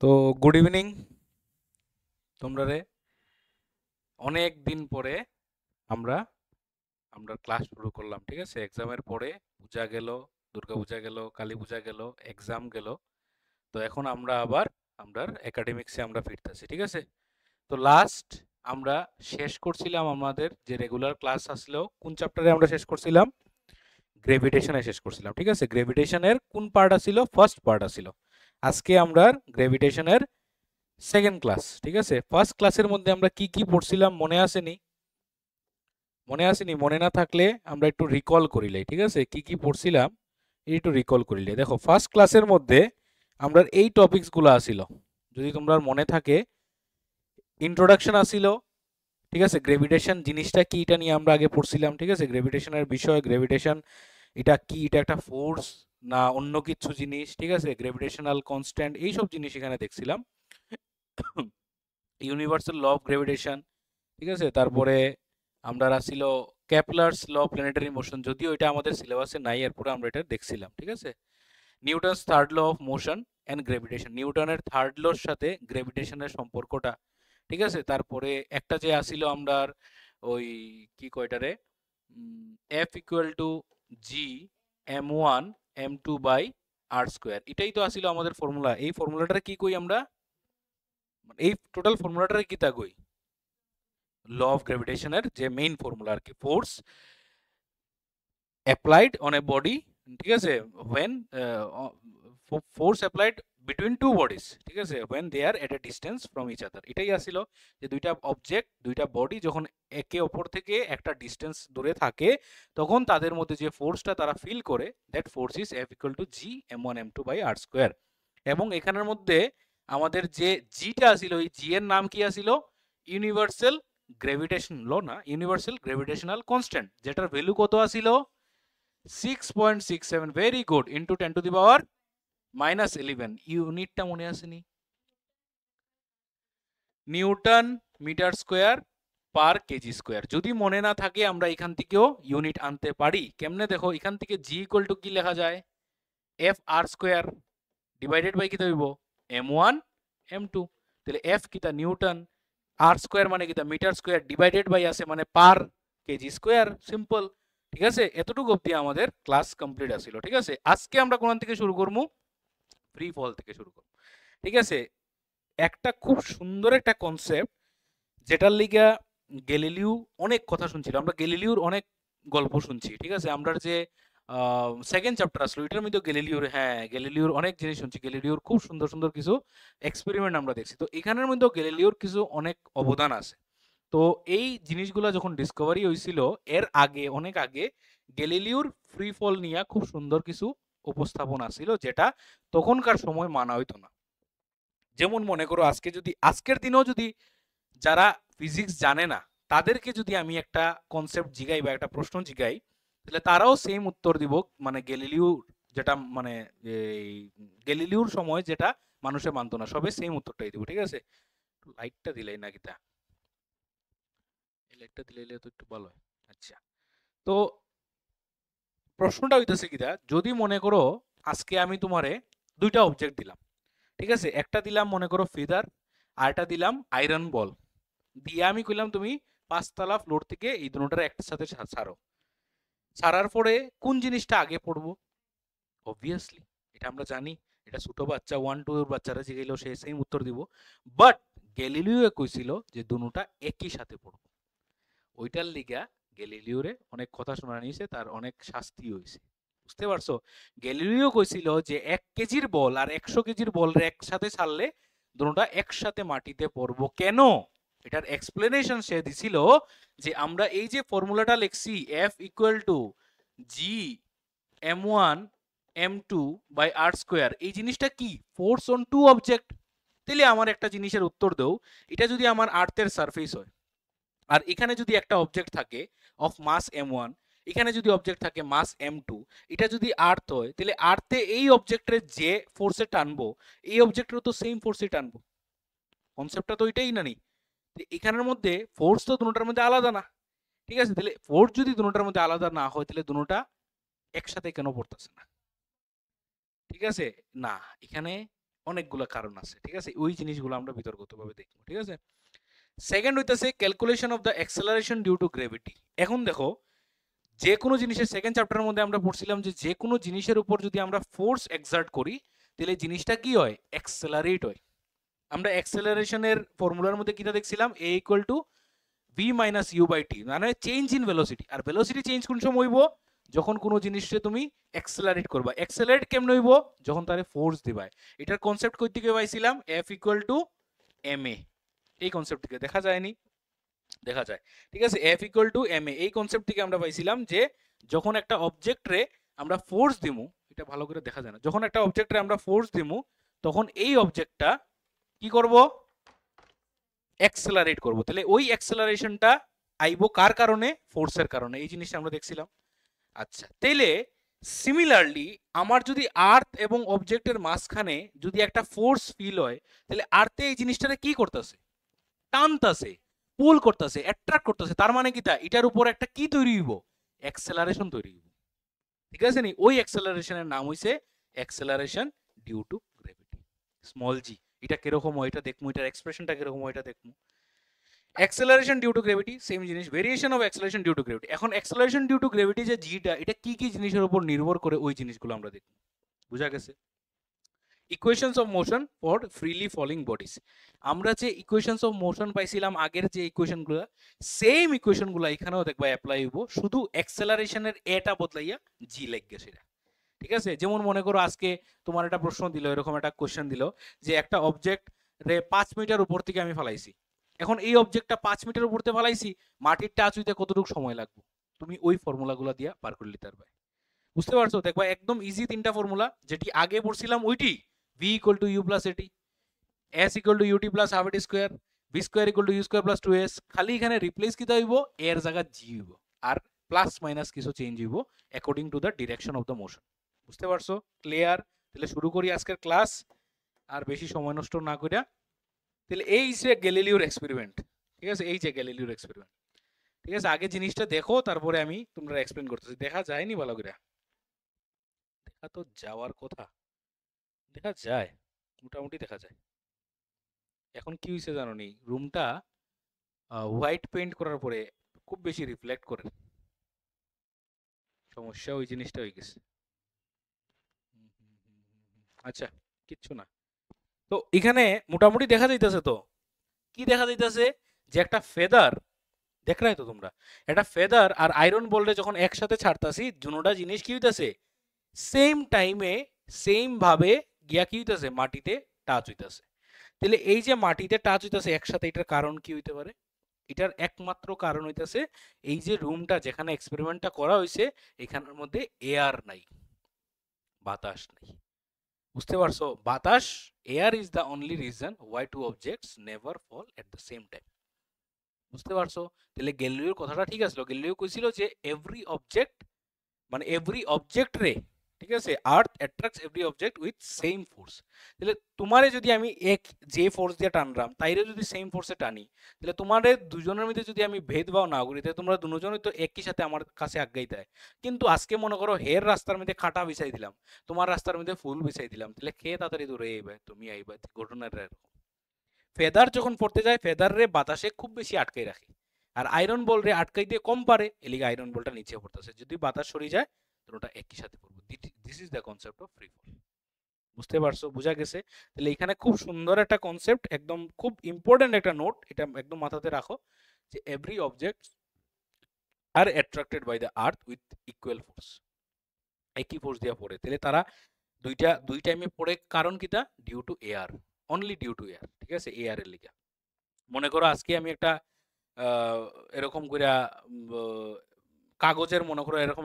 তো good evening তোমরা রে। অনেক দিন পরে আমরা আমরা ক্লাস শুরু করলাম, ঠিক আছে? এক্সামের পরে পূজা গেল, দুর্গা পূজা গেল, কালী পূজা গেল, এক্সাম গেল। তো এখন আমরা আবার আমরা একাডেমিক্সে আমরা ফিরতেছি, ঠিক আছে? তো লাস্ট আমরা শেষ করছিলাম আমাদের যে রেগুলার ক্লাস আসলো, কোন চ্যাপ্টারে আমরা শেষ করছিলাম? গ্রেভিটেশনে শেষ করছিলাম, ঠিক আছে? গ্রেভিটেশনের কোন পার্ট আছিল? ফার্স্ট পার্ট আছিল। আজকে আমরা গ্রেভিটেশনের সেকেন্ড ক্লাস, ঠিক আছে? ফার্স্ট ক্লাসের মধ্যে আমরা কি কি পড়ছিলাম মনে আসেনি? মনে না থাকলে আমরা একটু রিকল করিলাই, ঠিক আছে? কি কি পড়ছিলাম একটু রিকল করিলে। দেখো, ফার্স্ট ক্লাসের মধ্যে আমরা এই টপিকসগুলো আসিল, যদি তোমরা মনে থাকে। ইন্ট্রোডাকশন আসিল, ঠিক আছে? গ্রেভিটেশন জিনিসটা কি এটা নিয়ে আমরা আগে পড়ছিলাম, ঠিক আছে? গ্রেভিটেশনের বিষয়, গ্রেভিটেশন এটা কি, এটা একটা ফোর্স না অন্য কিছু জিনিস, ঠিক আছে? গ্রেভিটেশনাল কনস্ট্যান্ট এইসব জিনিস এখানে দেখছিলাম। ইউনিভার্সাল ল অফ গ্রেভিটেশন, ঠিক আছে? তারপরে আমরা আসছিল কেপলারস ল প্ল্যানেটারি মোশন, যদিও এটা আমাদের সিলেবাসে নাই, এরপরে আমরা এটা দেখছিলাম, ঠিক আছে? Newton's third law of motion and gravitation, নিউটনের থার্ড লর সাথে গ্রেভিটেশনের সম্পর্কটা, ঠিক আছে? তারপরে একটা যে আসিল আমরা ওই কি কয়টারে, F equal to G m1 m2 by R square, এটাই তো আসিল আমাদের ফর্মুলা। এই ফর্মুলাটার কি কই আমরা, এই টোটাল ফর্মুলাটার কি তা কই? ল অফ গ্র্যাভিটেশনের যে মেইন ফর্মুলা আর কি, force applied on a body, ঠিক আছে? when force applied between two bodies, ঠিক আছে, when they are at a distance from each other। এটাই আসিল যে দুইটা অবজেক্ট, দুইটা বডি যখন একে অপর থেকে একটা ডিস্টেন্স দূরে থাকে, তখন তাদের মধ্যে যে ফোর্সটা তারা ফিল করে, that force is F equal to G m1 m2 by R square. এবং এখানের মধ্যে আমাদের যে জিটা আসিল, ওই জি এর নাম কি আসিল? ইউনিভার্সাল গ্র্যাভিটেশন ল, না, ইউনিভার্সাল গ্র্যাভিটেশনাল কনস্ট্যান্ট, যেটার ভ্যালু কত আসিল? 6.67, very good, into 10 to the power -11। ইউনিটটা মনে আসেনি? Newton metre square per KG square. যদি মনে না থাকে আমরা এখান থেকেও ইউনিট আনতে পারি। কেমনে? দেখো, এখান থেকে জি ইকুয়াল টু কি লেখা যায়? F R square divided by কিতা হইব? m1 m2। তাহলে এফ কিতা? নিউটন। আর স্কোয়ার মানে কিতা? মিটার স্কোয়ার, ডিভাইডেড বাই আছে মানে পার কেজি স্কোয়ার, সিম্পল, ঠিক আছে? এতটুকু অবধি আমাদের ক্লাস কমপ্লিট আসিল, ঠিক আছে? আজকে আমরা কোন থেকে শুরু করবো? ফ্রি ফল থেকে শুরু করবো, ঠিক আছে? একটা খুব সুন্দর একটা কনসেপ্ট, যেটার লিগা গ্যালিলিও অনেক কথা শুনছিল, আমরা গ্যালিলিওর অনেক গল্প শুনছি, ঠিক আছে? আমরা যে সেকেন্ড চ্যাপ্টার আসলো এটার মধ্যে গ্যালিলিওর, হ্যাঁ, গ্যালিলিওর অনেক জিনিস শুনছি, গ্যালিলিওর খুব সুন্দর সুন্দর কিছু এক্সপেরিমেন্ট আমরা দেখছি। তো এখানের মধ্যে গ্যালিলিওর কিছু অনেক অবদান আছে। তো এই জিনিসগুলো যখন ডিসকভারি হয়েছিল, এর আগে, অনেক আগে, গ্যালিলিওর ফ্রি ফল নিয়ে খুব সুন্দর কিছু উপস্থাপন ছিল, যেটা তখনকার সময় মানা হইতো না। যেমন মনে করো, আজকের দিনেও যদি যারা ফিজিক্স জানে না তাদেরকে যদি আমি একটা কনসেপ্ট জিগাই বা একটা প্রশ্ন জিগাই, তাহলে তারাও সেম উত্তর দিব, মানে গ্যালিলিও যেটা, মানে এই গ্যালিলিওর সময় যেটা মানুষে মানতো না, সবে সেম উত্তরটাই দিব, ঠিক আছে? লাইটটা দিলাই না কিতা? এই লাইটটা দিলে তো একটু ভালো হয়। আচ্ছা, তো প্রশ্নটা হইতেছে কিতা, যদি মনে করো আজকে আমি তোমারে দুইটা অবজেক্ট দিলাম, ঠিক আছে? একটা দিলাম মনে করো ফিদার, আর একটা দিলাম আয়রন বল, দিয়ে আমি কইলাম তুমি 5 তলা ফ্লোর থেকে এই দুটোটার একটা সাথে ছাড়ো। ছাড়ার পরে কোন জিনিসটা আগে পড়বো? অবভিয়াসলি এটা আমরা জানি, এটা ছোট বাচ্চা 1 2 এর বাচ্চারা জিগাইলেও সে সেম উত্তর দিব। বাট গ্যালিলিও কইছিল যে দুটোটা একই সাথে পড়বো। ওইটার লিগা গ্যালিলিওরে অনেক কথা শোনা নিয়েছে, তার অনেক শাস্তি হয়েছে, বুঝতে পারছো? গ্যালিলিও কইছিল যে 1 কেজির বল আর 100 কেজির বল একসাথে ছাড়লে দুটোটা একসাথে মাটিতে পড়বো। কেন? এটার এক্সপ্লেনেশন সে দিছিল যে আমরা এই যে ফর্মুলাটা লিখছি, F equal to G m1 m2 by R square, এই জিনিসটা কি? Force on two object. তাহলে আমার একটা জিনিসের উত্তর দাও, এটা যদি আমার আর্থের সারফেস হয়, আর এখানে যদি একটা অবজেক্ট থাকে অফ মাস m1, এখানে যদি অবজেক্ট থাকে মাস m2, এটা যদি আর্থ হয়, তাহলে আর্থে এই অবজেক্টের যে ফোর্সে টানবো, এই অবজেক্টেরও তো সেম ফোর্সে টানবো। কনসেপ্টটা তো এটাই না? নি এখানের মধ্যে ফোর্স তো দুটোটার মধ্যে আলাদা না, ঠিক আছে? তাহলে ফোর্স যদি দুটোটার মধ্যে আলাদা না হয়, তাহলে দুটোটা একসাথে কেন পড়তেছে না? ঠিক আছে? না, এখানে অনেকগুলো কারণ আছে, ঠিক আছে? ওই জিনিসগুলো আমরা বিতর্কতভাবে দেখব, ঠিক আছে? সেকেন্ড হইতাছে calculation of the acceleration due to gravity. এখন দেখো, যে কোনো জিনিসের সেকেন্ড চ্যাপ্টারের মধ্যে আমরা পড়ছিলাম যে কোনো জিনিসের উপর যদি আমরা ফোর্স এক্সার্ট করি তাহলে জিনিসটা কি হয়? অ্যাক্সেলারেট হয়। আমরা অ্যাক্সেলারেশনের ফর্মুলার মধ্যে কিটা দেখছিলাম? a equal to v minus U by T, মানে চেঞ্জ ইন ভেলোসিটি। আর ভেলোসিটি চেঞ্জ কোন সময় হইব? যখন কোনো জিনিসকে তুমি অ্যাক্সেলারেট করবা। অ্যাক্সেলারেট কেমনে হইব? যখন তারে ফোর্স দিবা। এটার কনসেপ্ট কই থেকে পাইছিলাম? f equal to ma। এই কনসেপ্ট থেকে দেখা যায়নি? দেখা যায়, ঠিক আছে? f ইকুয়াল টু ma, এই কনসেপ্ট থেকে আমরা পাইছিলাম যে যখন একটা অবজেক্টরে আমরা ফোর্স দিমু, এটা ভালো করে দেখা যায় না, যখন একটা অবজেক্টরে আমরা ফোর্স দিমু তখন এই অবজেক্টটা কি করব? অ্যাক্সেলারেট করব। তাহলে ওই অ্যাক্সেলারেশনটা আইবো কার কারণে? ফোর্সের কারণে। এই জিনিসটা আমরা দেখছিলাম। আচ্ছা, তাইলে সিমিলারলি আমার যদি আর্থ এবং অবজেক্টের মাঝখানে যদি একটা ফোর্স ফিল হয়, তাহলে আর্থে এই জিনিসটারে কি করতেছে? টানতাছে, পুল করতেছে, অ্যাট্রাক্ট করতেছে। তার মানে কি? তা এটার উপর একটা কি তৈরি হইব? অ্যাক্সেলারেশন তৈরি হইব, ঠিক আছে নি? ওই অ্যাক্সেলারেশনের নাম হইছে acceleration due to gravity, small G. এটা কিরকম হয় এটা দেখমু, এটার এক্সপ্রেশনটা কিরকম হয় এটা দেখমু। Acceleration due to gravity same জিনিস, variation of acceleration due to gravity. এখন অ্যাক্সেলারেশন ডিউ টু গ্র্যাভিটি যে জিটা, এটা কি কি জিনিসের উপর নির্ভর করে ওই জিনিসগুলো আমরা দেখব। বুঝা গেছে? Equations of motion for freely falling bodies. আমরা যে ইকুয়েশনস অফ মোশন পাইছিলাম আগের যে ইকুয়েশনগুলো, সেম ইকুয়েশনগুলো এখানেও দেখবা অ্যাপ্লাই হইব, শুধু অ্যাক্সেলারেশনের এটা বদলাইয়া জি লাগবে সেটা, ঠিক আছে? যেমন মনে করো আজকে তোমার একটা প্রশ্ন দিল, এরকম একটা কোশ্চেন দিল যে একটা অবজেক্ট রে 5 মিটার উপর থেকে আমি ফেলাইছি। এখন এই অবজেক্টটা 5 মিটার উপর থেকে ফেলাইছি, মাটির টাচ হইতে কতটুকু সময় লাগবে? তুমি ওই ফর্মুলাগুলো দিয়া বার করে নিতে পারবে। বুঝতে পারছো? দেখবা একদম ইজি তিনটা ফর্মুলা, যেটি আগে পড়ছিলাম ওইটি। v equal to U plus A T, s equal to U T plus half A T square, v square equal to U square plus 2s। খালি এখানে রিপ্লেস কিটা হইব? এর জায়গা জি হইব, আর প্লাস মাইনাস কিছু চেঞ্জ হইব according to the direction of the motion. বুঝতে পারছো? ক্লিয়ার? তাহলে শুরু করি আজকের ক্লাস, আর বেশি সময় নষ্ট না কইরা। তাহলে এই যে গ্যালিলিওর এক্সপেরিমেন্ট, ঠিক আছে? এই যে গ্যালিলিওর এক্সপেরিমেন্ট, ঠিক আছে? আগে জিনিসটা দেখো, তারপরে আমি তোমরা এক্সপ্লেন করতেছি। দেখা যায়নি ভালো করে? দেখা তো যাওয়ার কথা, দেখা যায়, মোটামুটি দেখা যায়। এখন কি হয়েছে জানো নি? রুমটা হোয়াইট পেইন্ট করার পরে খুব বেশি রিফ্লেক্ট করে, সমস্যা ওই জিনিসটা হয়ে গেছে। আচ্ছা, কিচ্ছু না। তো এখানে মোটামুটি দেখা যাইতেছে। তো কি দেখা যাইতেছে? যে একটা ফেদার, দেখ নাই তো তোমরা? একটা ফেদার আর আয়রন বলরে যখন একসাথে ছাড়তাছি, দুটোটা জিনিস কি হইতাছে? সেম টাইমে সেম ভাবে গিয়া কি হইতাছে? মাটিতে টাচ হইতাছে। তাহলে এই যে মাটিতে টাচ হইতাছে একসাথে, এটার কারণ কি হইতে পারে? এটার একমাত্র কারণ হইতাছে এই যে রুমটা যেখানে এক্সপেরিমেন্টটা করা হয়েছে, এখানের মধ্যে এয়ার নাই, বাতাস নাই। বুঝতে পারছো? বাতাস, air is the only reason why two objects never fall at the same time. বুঝতে পারছো? তাহলে গ্যালিলিওর কথাটা ঠিক আছে। গ্যালিলিও কইছিল যে এভরি অবজেক্ট, মানে এভরি অবজেক্ট রে, ঠিক আছে, earth attracts every object with same force. তাহলে তোমারে যদি আমি এক যে ফোর্স দিয়ে টানলাম, তাইরে যদি সেম ফোর্সে টানি, তাহলে তোমাদের দুজনের মধ্যে যদি আমি ভেদভাব না করি, তাহলে তোমরা দুজনই তো একই সাথে আমার কাছে আগাই দেয়। কিন্তু আজকে মনে করো হের রাস্তার মধ্যে খাটা বিছাই দিলাম, তোমার রাস্তার মধ্যে ফুল বিছাই দিলাম, তাহলে খেয়ে তাড়াতাড়ি দূরে আইবা, তুমি আইবা। ঘটনাটা এরকম। ফেদার যখন পড়তে যায়, ফেদার রে বাতাসে খুব বেশি আটকাই রাখে, আর আয়রন বল রে আটকাই দিয়ে কম পারে, এলিগে আয়রন বলটা নিচে পড়তেছে। যদি বাতাস সরে যায়, তো ওটা একই সাথে পড়বে। This is the concept of free fall. বুঝতে পারছো? বুঝা গেছে? তাহলে এখানে খুব সুন্দর একটা কনসেপ্ট, একদম খুব ইম্পর্টেন্ট একটা নোট, এটা একদম মাথাতে রাখো যে every object are attracted by the earth with equal force, একই ফোর্স দিয়া পড়ে। তাহলে তারা দুই টাইমে পড়ে, কারণ কিটা? Due to air, only due to air, ঠিক আছে? এয়ারের লিগা। মনে করো আজকে আমি একটা এরকম কইরা কাগজের, মনে করো এরকম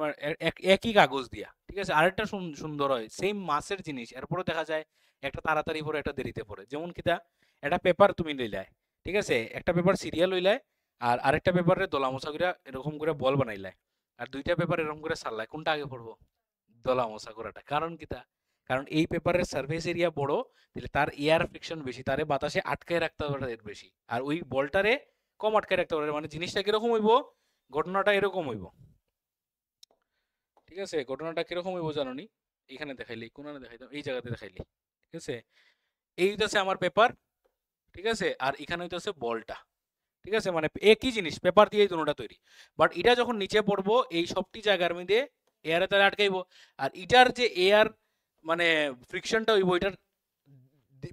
একই কাগজ দিয়া, ঠিক আছে, আরেকটা সুন্দর হয় সেম মাসের জিনিস, এরপরে দেখা যায় একটা তাড়াতাড়ি পড়ে, একটা দেরিতে পড়ে। যেমন কিটা? একটা পেপার তুমি লইলাই, ঠিক আছে, একটা পেপার সিরিয়াল লইলাই, আর আরেকটা পেপারে দলা মোছা করে এরকম করে বল বানাইলাই, আর দুইটা পেপার এরকম করে সারলাই, কোনটা আগে পড়বো? দলা মোছা করাটা। কারণ কিটা? কারণ এই পেপারের সারফেস এরিয়া বড়, তাহলে তার এয়ার ফ্রিকশন বেশি, তারে বাতাসে আটকায় রাখতে পারে এর বেশি, আর ওই বলটারে কম আটকায় রাখতে পারে। মানে জিনিসটা কিরকম হইব? ঘটনাটা এরকম হইব, ঠিক আছে? ঘটনাটা কিরকম হইব জানো নি? এখানে দেখাইলি, কোন দেখাইতাম, এই জায়গাতে দেখাইলি, ঠিক আছে? এই হইতাছে আমার পেপার, ঠিক আছে, আর এখানে হইতাছে বলটা, ঠিক আছে, মানে একই জিনিস, পেপার দিয়েই দুটোটা তৈরি। বাট এটা যখন নিচে পড়বো এই সবটি জায়গার মধ্যে এয়ারে তারা আটকাইবো, আর এটার যে এয়ার মানে ফ্রিকশনটা হইব, এটার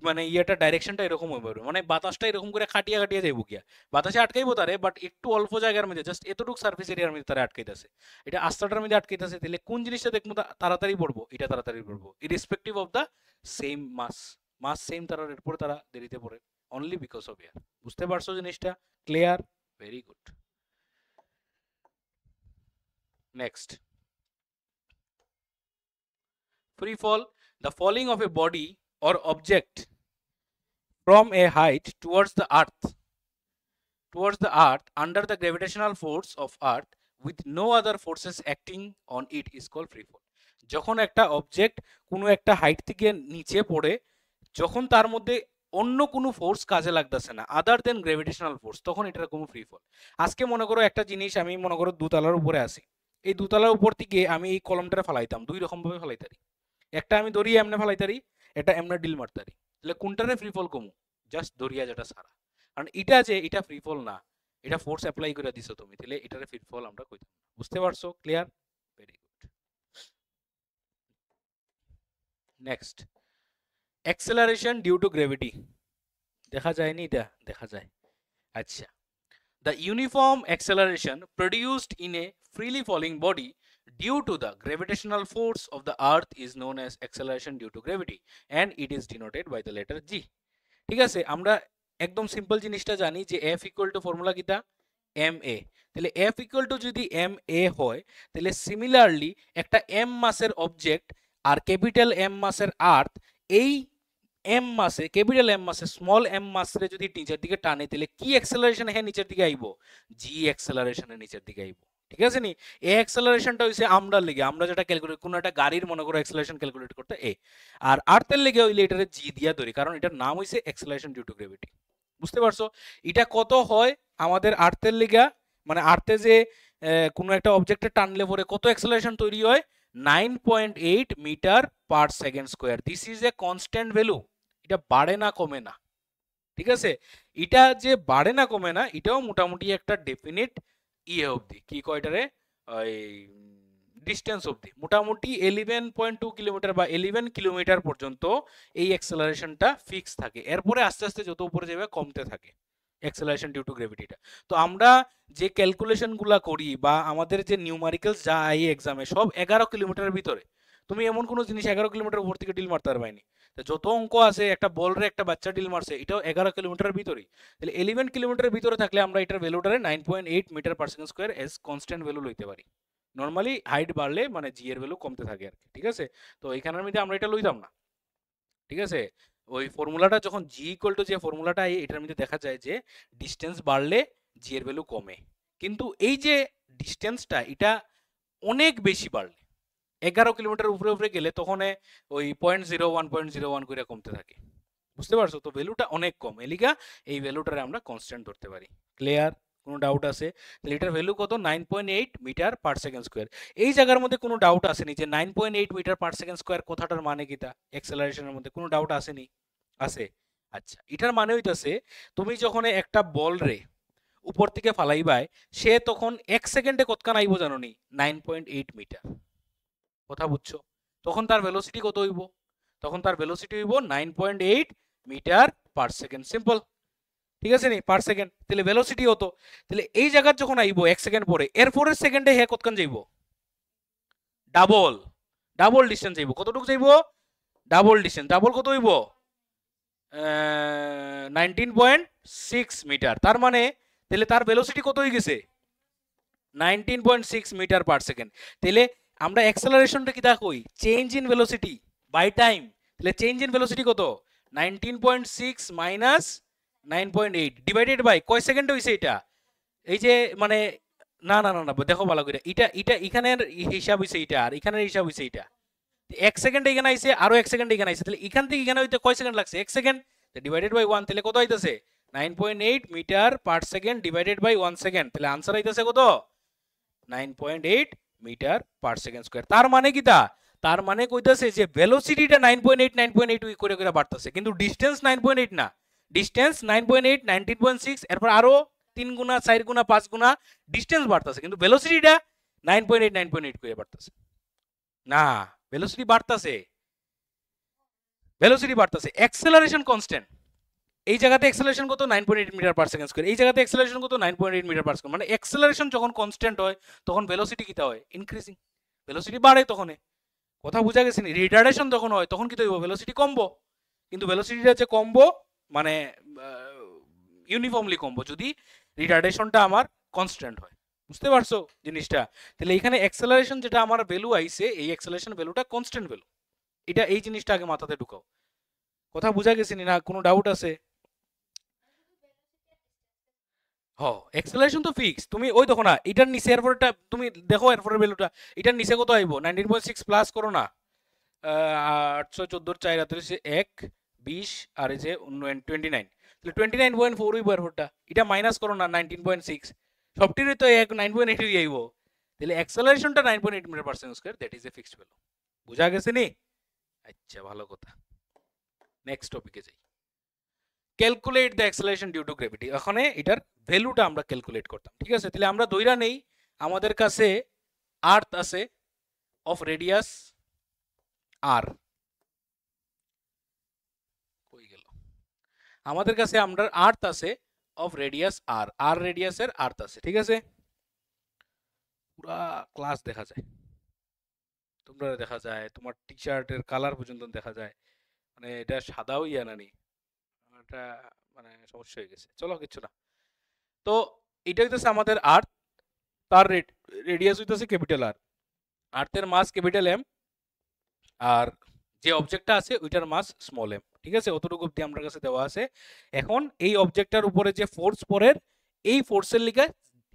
মানে ইয়েটা ডাইরেকশনটা এরকম হইব, মানে বাতাসটা এরকম করে খাটিয়া খাটিয়া যাইব গিয়া, বাতাসে আটকাইবো তারে, বাট একটু অল্প জায়গার মধ্যে জাস্ট এতটুকু সার্ফেস এরিয়ার মধ্যে তারা আটকাইতেছে, এটা আস্তাটার মধ্যে আটকাইতেছে। তাহলে কোন জিনিসটা দেখবো তাড়াতাড়ি পড়বো, এটা তাড়াতাড়ি পড়বো, irrespective of the same mass, mass same, তারা এরপরে তারা দেরিতে পড়ে, অনলি বিকজ অফ এয়ার। বুঝতে পারছো জিনিসটা? Clear? Very good. Next, free fall, the falling of a body or object from a height towards the earth under the gravitational force of earth with no other forces acting on it is called free fall. যখন একটা object কোনো একটা height থেকে নিচে পড়ে, যখন তার মধ্যে অন্য কোনো ফোর্স কাজে লাগতেছে না আদার দেন গ্র্যাভিটেশনাল ফোর্স, তখন এটার কোনো ফ্রি ফল। আজকে মনে করো একটা জিনিস, আমি মনে করো দুতলার উপরে আছি, এই দুতলার উপর থেকে আমি এই কলমটা ফেলাইতাম, দুই রকম ভাবে ফেলাইতারি, একটা আমি দড়িয়ে এমনে ফেলাইতারি, এটা এমনে ডিল মারতারি, তাহলে কোনটারে ফ্রি ফল কমু? জাস্ট দড়িয়া যেটা সারা, কারণ এটা যে এটা ফ্রি ফল না, এটা ফোর্স অ্যাপ্লাই করে দিছো তুমি, তাহলে এটারে ফ্রি ফল আমরা কইতাম। বুঝতে পারছো? Clear? Very good. Next, acceleration due to gravity. দেখা যায়নি? এটা দেখা যায়। আচ্ছা, the uniform acceleration produced in a freely falling body due to the gravitational force of the earth is known as acceleration due to gravity and it is denoted by the letter g. ঠিক আছে, আমরা একদম simple জিনিসটা জানি যে f equal to formula কিটা ma, তাহলে f equal to যদি ma হয়, তাহলে সিমিলারলি একটা m মাসের অবজেক্ট আর ক্যাপিটাল m মাসের আর্থ, এই এম মাসে ক্যাপিটাল এম মাসে স্মল এম মাসে যদি নিচের দিকে টানে, তাহলে কি অ্যাক্সেলারেশন হ্যাঁ নিচের দিকে আইবো? জি অ্যাক্সেলারেশনের নিচের দিকে আইবো। ঠিক আছে নি? এই অ্যাক্সেলারেশনটা হইছে আমরা লেগে, আমরা যেটা ক্যালকুলেট কোন একটা গাড়ির মনে করো অ্যাক্সেলারেশন ক্যালকুলেট করতে এ, আর আর্থের লেগে হইলে এটারে জি দিয়া ধরি, কারণ এটার নাম হইছে অ্যাক্সেলারেশন ডিউ টু গ্র্যাভিটি। বুঝতে পারছো? এটা কত হয় আমাদের আর্থের লেগা, মানে আর্থে যে কোনো একটা অবজেক্টে টানলে পরে কত অ্যাক্সেলারেশন তৈরি হয়? 9.8 metre per second square. This is a constant value, এটা বাড়ে না কমে না। ঠিক আছে, এটা যে বাড়ে না কমে না, এটাও মোটামুটি একটা ডেফিনিট ইয়ে অবধি, কি কয়টারে ওই ডিস্টেন্স অবধি, মোটামুটি 11.2 কিলোমিটার বা 11 কিলোমিটার পর্যন্ত এই অ্যাক্সেলারেশনটা ফিক্স থাকে, এরপরে আস্তে আস্তে যত উপরে যাবে কমতে থাকে অ্যাক্সেলারেশন ডিউ টু গ্র্যাভিটিটা। তো আমরা যে ক্যালকুলেশনগুলো করি বা আমাদের যে নিউমারিক্যালস যা আই এক্সামে, সব 11 কিলোমিটারের ভিতরে। তুমি এমন কোনো জিনিস 11 কিলোমিটার উপর থেকে ডিল মারতে পারবাইনি। যত অঙ্ক আছে, একটা বলরে একটা বাচ্চা ডিল মারছে, এটাও 11 কিলোমিটারের ভিতরেই। তাহলে 11 কিলোমিটারের ভিতরে থাকলে আমরা এটার ভ্যালুটারে 9.8 metre per second square as constant value লইতে পারি। নর্মালি হাইট বাড়লে মানে জি এর ভ্যালু কমতে থাকে আর কি। ঠিক আছে, তো এইখানের মধ্যে আমরা এটা লইতাম না। ঠিক আছে, ওই ফর্মুলাটা যখন জি ইকুয়াল টু যে ফর্মুলাটা এটার মধ্যে দেখা যায় যে ডিস্টেন্স বাড়লে জি এর ভ্যালু কমে, কিন্তু এই যে ডিস্টেন্সটা এটা অনেক বেশি বাড়লে 11 কিলোমিটার উপরে উপরে গেলে তখন ওই 0.01 করে কমতে থাকে। বুঝতে পারছো? তো ভ্যালুটা অনেক কম, এলিগা এই ভ্যালুটারে আমরা কনস্ট্যান্ট ধরতে পারি। ক্লিয়ার? কোনো ডাউট আছে? তাহলে এটার ভ্যালু কত? 9.8 মিটার পার সেকেন্ড স্কোয়ার। এই জায়গার মধ্যে কোনো ডাউট আসেনি যে 9.8 মিটার পার সেকেন্ড স্কোয়ার কথাটার মানে কিটা? অ্যাক্সেলারেশনের মধ্যে কোনো ডাউট আসেনি? আছে? আচ্ছা, এটার মানে হইতাছে তুমি যখন একটা বল রে উপর থেকে ফালাইবাই, সে তখন 1 সেকেন্ডে কতখান আইবো জানো নি? 9.8 মিটার। কথা বুঝছো? তখন তার ভেলোসিটি কত হইব? তখন তার ভেলোসিটি হইব 9.8 মিটার পার সেকেন্ড। সিম্পল। ঠিক আছে নি? পার সেকেন্ড, তাহলে ভেলোসিটি হতো, তাহলে এই জায়গা যখন আইব 1 সেকেন্ড পরে, এর পরের সেকেন্ডে হে কতখান যাইব? ডাবল, ডাবল ডিস্টেন্স যাইব। কতটুকু যাইব? Double distance. ডাবল কত হইব? 19.6 মিটার। তার মানে তাহলে তার ভেলোসিটি কত হয়ে গেছে? 19.6 মিটার পার সেকেন্ড। তাহলে আমরা অ্যাক্সেলারেশনটা কি দেখো? Change in velocity by time. তাহলে চেঞ্জ ইন ভেলোসিটি কত? 19.6 মাইনাস 9.8 ডিভাইডেড বাই কয় সেকেন্ড হইছে এটা? এই যে মানে না না না না দেখো ভালো করে, এটা এটা এখানের হিসাব হইছে এটা, আর এখানের হিসাব হইছে এটা। 1 সেকেন্ড এখানে আইছে, আরো 1 সেকেন্ড এখানে আইছে, তাহলে এখান থেকে এখানে হইতে কয় সেকেন্ড লাগছে? 1 সেকেন্ড। ডিভাইডেড বাই 1, তাহলে কত হইতাছে? 9.8 metre per second divided by 1 second. তাহলে আনসার হইতাছে কত? 9.8 মিটার পার সেকেন্ড স্কয়ার। তার মানে কি তা? তার মানে কইতাছে যে ভেলোসিটিটা 9.8 9.8 করে করে বাড়তেছে, কিন্তু ডিসটেন্স 9.8 না, ডিসটেন্স 9.8 19.6, এরপর আরো 3 গুণা 4 গুণা 5 গুণা ডিসটেন্স বাড়তেছে, কিন্তু ভেলোসিটিটা 9.8 9.8 করে বাড়তেছে না। ভেলোসিটি বাড়তেছে, ভেলোসিটি বাড়তেছে, অ্যাক্সেলারেশন কনস্ট্যান্ট। এই জায়গাতে অ্যাক্সেলারেশন কত 9.8 মিটার পার সেকেন্ড স্কয়ার, এই জায়গাতে অ্যাক্সেলারেশন কত 9.8 মিটার পার সেকেন্ড। মানে অ্যাক্সেলারেশন যখন কনস্ট্যান্ট হয় তখন ভেলোসিটি কিটা হয় ইনক্রিজিং, ভেলোসিটি বাড়ে তখন। কথা বুঝা গেছে নি? রিটার্ডেশন যখন হয় তখন কি হইব, ভেলোসিটি কমবো, কিন্তু ভেলোসিটিটা যে কমবো মানে ইউনিফর্মলি কমবো যদি রিটার্ডেশনটা আমার কনস্ট্যান্ট হয়। বুঝতে পারছো জিনিসটা? তাহলে এখানে অ্যাক্সেলারেশন যেটা আমার ভ্যালু আইছে, এই অ্যাক্সেলারেশন ভ্যালুটা কনস্ট্যান্ট ভ্যালু, এটা এই জিনিসটা আগে মাথাতে ঢুকাও। কথা বুঝা গেছে নি? না কোনো ডাউট আছে? অ্যাক্সেলারেশন তো ফিক্স, তুমি ওই দেখো না এটার নিচে এরপরটা তুমি দেখো, এরপরের ভ্যালুটা এটার নিচে কত আইবো, 19.6 প্লাস করো না 814 4 1 20 আর এই যে 29, তাহলে 29.4 হইব এরপরটা, এটা মাইনাস করো না 19.6, সবটিরই তো 9.8 হয়ে আইব, তাহলে অ্যাক্সেলারেশনটা 9.8 metre per second square, that is a fixed value. বুঝা গেছে নি? আচ্ছা, ভালো কথা। নেক্সট টপিকে যাই। Calculate the acceleration due to gravity. এখানে এটার ভ্যালুটা আমরা ক্যালকুলেট করতাম, ঠিক আছে? তাহলে আমরা ধইরা নেই আমাদের কাছে আর্থ আছে অফ রেডিয়াস আর, কই গেল, আমাদের কাছে আমরা আর্থ আছে অফ রেডিয়াস আর, আর রেডিয়াসের আর্থ আছে, ঠিক আছে? পুরা ক্লাস দেখা যায়, তোমরা দেখা যায়, তোমার টি শার্টের কালার পর্যন্ত দেখা যায়, মানে এটা সাদাও ইয়া নানি, এটা মানে সমস্যা হয়ে গেছে। চলো কিচ্ছু না। তো এটা হইতেছে আমাদের আর্থ, তার রেডিয়াস হইতেছে ক্যাপিটাল আর, আর্থের মাস ক্যাপিটাল এম, আর যে অবজেক্টটা আছে ওইটার মাস স্মল এম, ঠিক আছে? অতটুকু অব্দি আমার কাছে দেওয়া আছে। এখন এই অবজেক্টটার উপরে যে ফোর্স পড়ের, এই ফোর্সের লিগে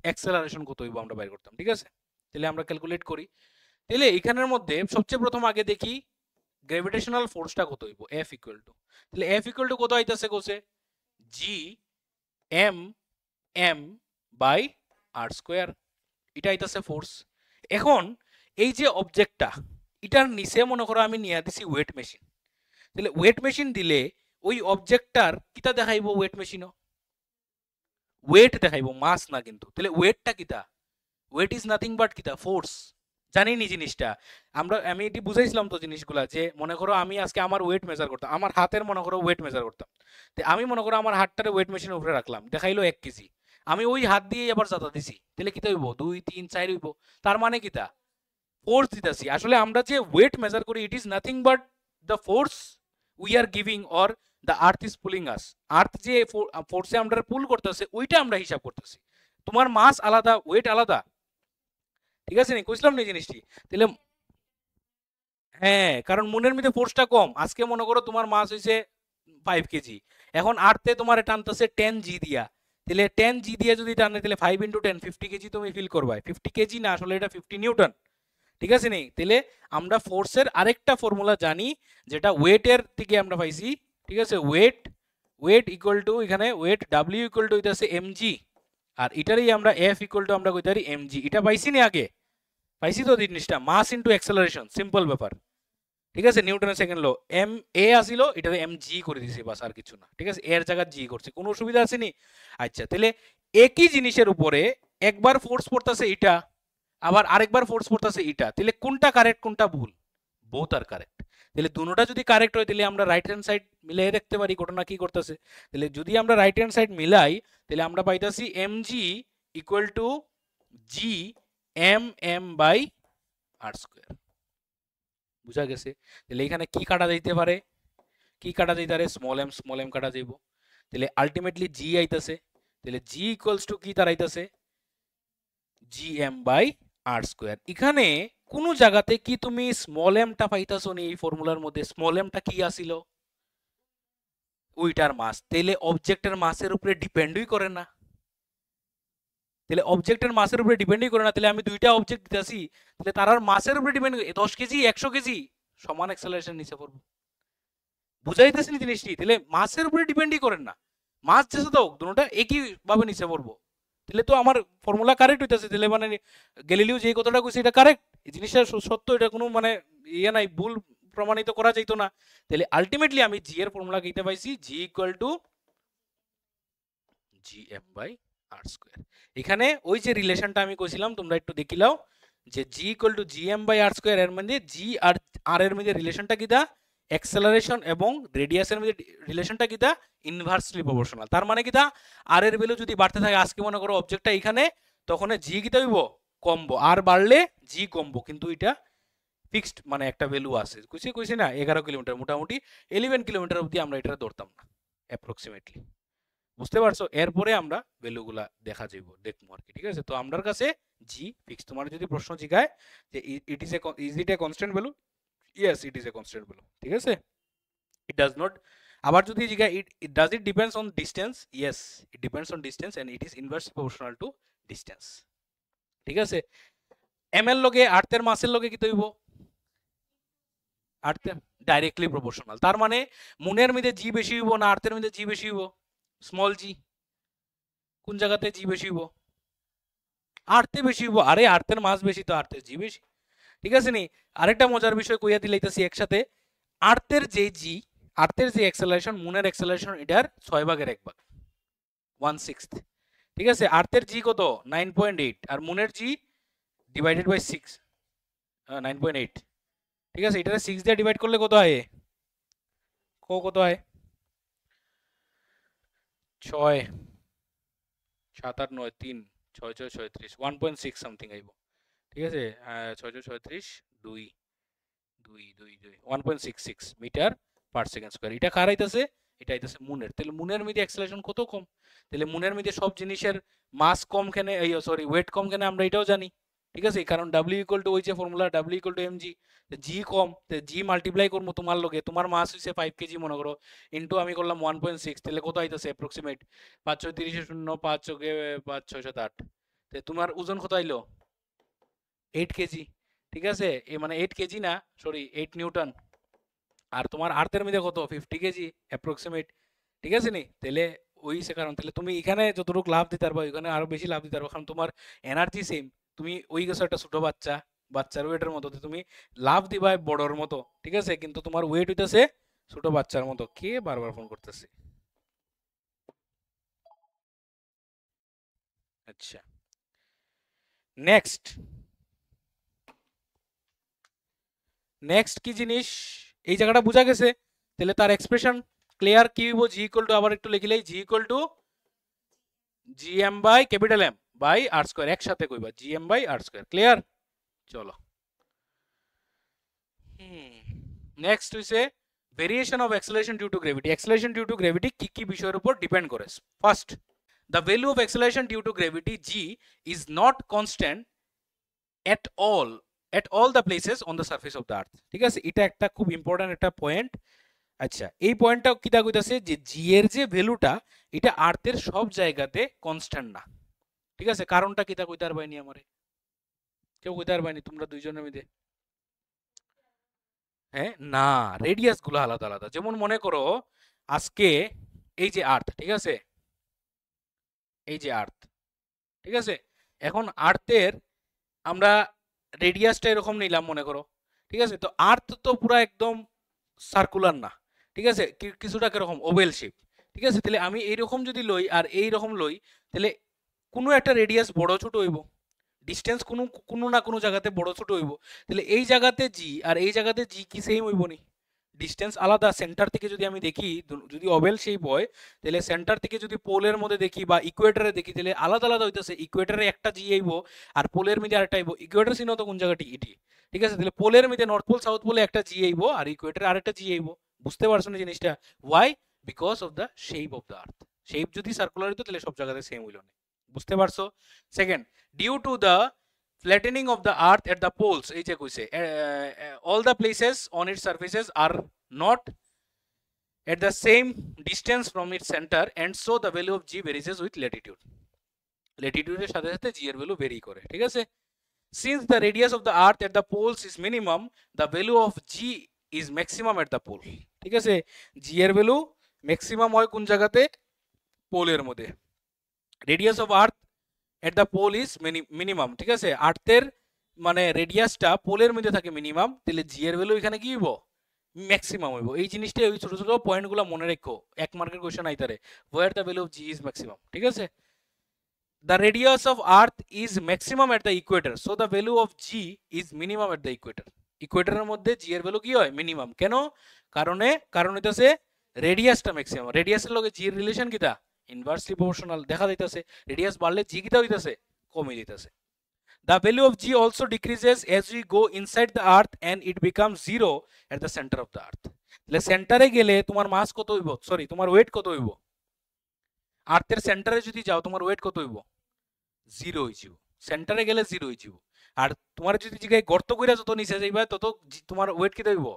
অ্যাক্সেলারেশন কত হইব আমরা বাইর করতাম, ঠিক আছে? তাহলে আমরা ক্যালকুলেট করি। তাহলে এখানের মধ্যে সবচেয়ে প্রথম আগে দেখি গ্র্যাভিটেশনাল ফোর্সটা কত হইব, এফ ইকুয়াল টু, তাহলে এফ ইকুয়াল টু কত আইতাছে কোসে, G M M by R square, এটা আইতাছে ফোর্স। এখন এই যে অবজেক্টটা, এটার নিচে মনে করো আমি নিয়ে দিছি ওয়েট মেশিন, তাহলে ওয়েট মেশিন দিলে ওই অবজেক্টটার কিতা দেখাইবো, ওয়েট মেশিনও ওয়েট দেখাইবো, মাস না কিন্তু। তাহলে ওয়েটটা কিতা, ওয়েট ইজ নাথিং বাট কিতা, ফোর্স। জানি নি জিনিসটা, আমি এটি বুঝাইছিলাম তো জিনিসগুলা, যে মনে করো আমি আজকে আমার ওয়েট মেজার করতাম, আমার হাতের মনে করো ওয়েট মেজার করতাম, তো আমি মনে করো আমার হাতটারে ওয়েট মেশিনের উপরে রাখলাম, দেখাইলো 1 কেজি, আমি ওই হাত দিয়ে আবার জাতা দিছি, তাহলে কিতা হইব, 2 3 4 হইব, তার মানে কিতা, ফোর্স দিতেছি। আসলে আমরা যে ওয়েট মেজার করি, it is nothing but the force we are giving or the earth is pulling us, earth যে ফোর্সে আমরা পুল করতেছে ওইটা আমরা হিসাব করতেছি। তোমার মাস আলাদা, ওয়েট আলাদা, ঠিক আছে নি? কইছিলাম না জিনিসটি। তাহলে হ্যাঁ, কারণ মুনের মধ্যে ফোর্সটা কম, আজকে মনে করো তোমার মাস হইছে 5 কেজি, এখন আর্থে তোমার টানতেছে 10 জি দিয়া, তাহলে 10 জি দিয়া যদি টানে তাহলে 5 × 10 50 কেজি তুমি ফিল করবা, 50 কেজি না, আসলে এটা 50 নিউটন, ঠিক আছে নি? তাহলে আমরা ফোর্সের আরেকটা ফর্মুলা জানি, যেটা ওয়েটের থেকে আমরা পাইছি, ঠিক আছে? ওয়েট ইকুয়াল টু, এখানে ওয়েট ডাব্লিউ ইকুয়াল টু হইতাছে এমজি, আর এটারই আমরা এফ ইকুয়াল টু আমরা কইতারি এমজি, এটা পাইছি নি আগে? পাইছি তো জিনিসটা, মাস ইনটু অ্যাক্সেলারেশন, সিম্পল ব্যাপার, ঠিক আছে? নিউটনের সেকেন্ড ল, এম এ আসিল, এটাতে এম জি করে দিছি, বাস আর কিছু না, ঠিক আছে? এর জায়গা জি করছি, কোনো অসুবিধা আছে নি? আচ্ছা, তাহলে একই জিনিসের উপরে একবার ফোর্স পড়তেছে এটা, আবার আরেকবার ফোর্স পড়তেছে এটা, তাহলে কোনটা কারেক্ট কোনটা ভুল? বোথ আর কারেক্ট। তাহলে দুটোটা যদি কারেক্ট হয় তাহলে আমরা রাইট হ্যান্ড সাইড মিলাই দেখতে পারি ঘটনা কি করতেছে। তাহলে যদি আমরা রাইট হ্যান্ড সাইড মিলাই, তাহলে আমরা পাইতাছি M G equal to G M M by R square. বুঝা গেছে? তাহলে এখানে কি কাটা যাইতে পারে, কি কাটা যাইতে পারে, স্মল এম কাটা যাইব, তাহলে আলটিমেটলি জি আইতাছে, তাহলে জি ইকুয়ালস টু কি তার আইতাছে, G M by R square. এখানে কোন জায়গাতে কি তুমি স্মল এমটা পাইতাছো নি? এই ফর্মুলার মধ্যে স্মল এমটা কি আসিল, ওইটার মাস, তাহলে অবজেক্টের মাসের উপরে ডিপেন্ডই করে না, তাহলে অবজেক্টের মাসের উপরে ডিপেন্ডই করে না, তাহলে আমি দুইটা অবজেক্ট দিতেছি, তাহলে তার মাসের উপরে ডিপেন্ড, 10 কেজি 100 কেজি সমান অ্যাক্সেলারেশন নিচে পড়বো। বুঝাইতেছি নি জিনিসটি? তাহলে মাসের উপরে ডিপেন্ডই করেন না, মাস যেসে তো দুটোটা একই ভাবে নিচে পড়বো, তাহলে তো আমার ফর্মুলা কারেক্ট হইতেছে, তাহলে মানে গ্যালিলিও যে কথাটা কইছে এটা কারেক্ট, এই জিনিসটা সত্য, এটা কোনো মানে ইয়ে নাই, ভুল প্রমাণিত করা যাইতো না। তাহলে আলটিমেটলি আমি জি এর ফর্মুলা কিতে পাইছি, G equal to G M by R square. এখানে ওই যে রিলেশনটা আমি কইছিলাম তোমরা একটু দেখিলাও, যে G equal to G M by R square, এর মধ্যে জি আর আর এর মধ্যে রিলেশনটা কিটা, অ্যাক্সেলারেশন এবং রেডিয়াসের মধ্যে রিলেশনটা কিটা, ইনভার্সলি প্রপোর্শনাল। তার মানে কিটা, আর এর ভ্যালু যদি বাড়তে থাকে, আজকে মনে করো অবজেক্টটা এখানে, তখন জি কিটা হইব কমবো, আর বাড়লে জি কমবো, কিন্তু এটা ফিক্সড মানে একটা ভ্যালু আছে। কইছি না 11 কিলোমিটার, মোটামুটি 11 কিলোমিটার অবধি আমরা এটা ধরতাম না অ্যাপ্রক্সিমেটলি। বুঝতে পারছো? এরপরে আমরা ভ্যালুগুলা দেখা যাইব, দেখবো আর কি। ঠিক আছে, তো আমার কাছে জি ফিক্স। তোমার যদি প্রশ্ন জিগায় যে it is a constant value, yes it is a constant value. ঠিক আছে, ইট ডাজ নট। আবার যদি জিগায় it does it depends on distance, yes it depends on distance and it is inversely proportional to distance. ঠিক আছে, M এর লগে আর্থের মাসের লগে কি তৈব, আর্থের ডাইরেক্টলি প্রপোর্শনাল। তার মানে মুনের মধ্যে জি বেশি হইব না আর্থের মধ্যে জি বেশি হইব, স্মল জি কোন জায়গাতে জি বেশি হইব, আর্থে বেশি হইব। আরে আর্থের মাস বেশি তো আর্থের জি বেশি। ঠিক আছে নি, আরেকটা মজার বিষয় কইয়া দিলাইতেছি একসাথে, আর্থের যে জি, আর্থের যে অ্যাক্সেলারেশন, মুনের অ্যাক্সেলারেশন এটার 6 ভাগের 1 ভাগ, 1/6। ঠিক আছে, আর্থের জি কত 9.8 আর মুনের জি ডিভাইডেড বাই 6, 9.8। ঠিক আছে, এটা 6 দিয়ে ডিভাইড করলে কত হয়, কত হয়, 6 7 8 9 3 6 6 36, 1.6 সামথিং আইব। ঠিক আছে, 6 6 36 2 2 2 2 1.66 মিটার পার সেকেন্ড স্কয়ার। এটা কার আইতাছে, এটা আইতাছে মুনের। তাহলে মুনের মধ্যে অ্যাক্সেলারেশন কত কম, তাহলে মুনের মধ্যে সব জিনিসের মাস কম কেনে, এই সরি ওয়েট কম কেনে আমরা এটাও জানি। ঠিক আছে, কারণ ডাব্লিউ ইকুয়াল টু ওই যে formula W equal to M G, G কম, জি মাল্টিপ্লাই করবো তোমার লগে, তোমার মাস হইছে 5 কেজি মনে করো, ইনটু আমি করলাম 1.6, তাহলে কত আইতাছে অ্যাপ্রক্সিমেট 5 6 30 0 5 চোখে 5 6 7 8, তাহলে তোমার ওজন কত আইলো 8 কেজি। ঠিক আছে, এ মানে 8 কেজি না, সরি 8 নিউটন। আর তোমার আর্থের মধ্যে কত 50 কেজি অ্যাপ্রক্সিমেট। ঠিক আছে নি, তাহলে ওই সে কারণ, তাহলে তুমি এখানে যতটুকু লাভ দিতে পারবা ওইখানে আরো বেশি লাভ দিতে পারবা, কারণ তোমার এনার্জি সেম। তুমি ওই গেছো একটা ছোট বাচ্চা, বাচ্চার ওয়েটের মতো, তুমি লাভ দিবা বড়র মতো। ঠিক আছে, কিন্তু তোমার ওয়েট হইতেছে ছোট বাচ্চার মতো। কে বারবার ফোন করতেছে? আচ্ছা, নেক্সট নেক্সট কি জিনিস, এই জায়গাটা বোঝা গেছে? তাহলে তার এক্সপ্রেশন ক্লিয়ার কি হইব, জি ইকুয়াল টু, আবার একটু লিখিলেই G equal to G M by capital M by R square, একসাথে কইবা G M by R square. Clear? চলো, নেক্সট হইছে variation of acceleration due to gravity. Acceleration due to gravity কি কি বিষয়ের উপর ডিপেন্ড করে? First, the value of acceleration due to gravity g is not constant at all the places on the surface of the earth. ঠিক আছে, এটা একটা খুব ইম্পর্টেন্ট একটা পয়েন্ট। আচ্ছা, এই পয়েন্টটা কিটা কইতাছে যে জি এর যে ভ্যালুটা, এটা আর্থের সব জায়গাতে কনস্ট্যান্ট না। ঠিক আছে, কারণটা কিটা কইতে পারবাইনি আমারে, কেউ কইতে পারবাইনি তোমরা দুইজনের মধ্যে? হ্যাঁ না, রেডিয়াস গুলো আলাদা আলাদা। যেমন মনে করো আজকে এই যে আর্থ, ঠিক আছে, এই যে আর্থ, ঠিক আছে, এখন আর্থের আমরা রেডিয়াসটা এরকম নিলাম মনে করো। ঠিক আছে, তো আর্থ তো পুরো একদম সার্কুলার না। ঠিক আছে, কিছুটা কিরকম ওভেল শেপ। ঠিক আছে, তাহলে আমি এইরকম যদি লই আর এইরকম লই, তাহলে কোনো একটা রেডিয়াস বড় ছোট হইব, ডিস্টেন্স কোনো কোনো না কোনো জায়গাতে বড় ছোট হইব। তাহলে এই জায়গাতে জি আর এই জায়গাতে জি কি সেম হইব নি? ডিস্টেন্স আলাদা। সেন্টার থেকে যদি আমি দেখি, যদি ওভেল শেপ হয়, তাহলে সেন্টার থেকে যদি পোলের মধ্যে দেখি বা ইকুয়েটরে দেখি, তাহলে আলাদা আলাদা হইতেছে। ইকুয়েটরে একটা জি আইব আর পোলের মধ্যে আরেকটা আইব। ইকুয়েটর চিহ্ন তো কোন জায়গাটি এটি। ঠিক আছে, তাহলে পোলের মধ্যে নর্থ পোল সাউথ পোলে একটা জি আইব আর ইকুয়েটরে আরেকটা জি আইব। বুঝতে পারছো না জিনিসটা? Why? Because of the shape of the earth. Shape যদি সার্কুলার হইতো তাহলে সব জায়গাতে সেম হইল না। বুঝতে পারছো? Second, due to the flattening of the earth at the poles, এই যে কইছে all the places on its surfaces are not at the same distance from its center, and so the value of g varies with latitude. Latitude এর সাথে সাথে জি এর value very করে। ঠিক আছে, since the radius of the earth at the poles is minimum, the value of g is maximum at the pole. ঠিক আছে, জি এর ভ্যালু ম্যাক্সিমাম হয় কোন জায়গাতে? পোলের মধ্যে। Radius of earth at the pole is minimum. ঠিক আছে, আর্থের মানে রেডিয়াসটা পোলের মধ্যে থাকে মিনিমাম, তাহলে জি এর ভ্যালু এখানে কি হইব ম্যাক্সিমাম হইব। এই জিনিসটা ওই ছোট ছোট পয়েন্টগুলো মনে রাখো, 1 মার্কের কোশ্চেন আইতারে, where the value of G is maximum. ঠিক আছে, the radius of earth is maximum at the equator, so the value of G is minimum at the equator. ইকুয়েটরের মধ্যে জি এর ভ্যালু কি হয় মিনিমাম, কেন? কারণ হইতাছে রেডিয়াসটা ম্যাক্সিমাম, রেডিয়াসের লগে জি এর রিলেশন কিটা ইনভার্সলি প্রপোর্শনাল দেখা যাইতাছে, রেডিয়াস বাড়লে জি কিটা হইতাছে কমে যাইতাছে। The value of g also decreases as we go inside the earth and it becomes zero at the center of the earth. তাহলে সেন্টারে গেলে তোমার মাস কত হইব, সরি তোমার ওয়েট কত হইব, আর্থের সেন্টারে যদি যাও তোমার ওয়েট কত হইব জিরো হইছিব, সেন্টারে গেলে জিরো হইছিব। আর তোমার যদি জায়গায় গর্ত কইরা যত নিচে যাইবা তত তোমার ওয়েট কিটা হইব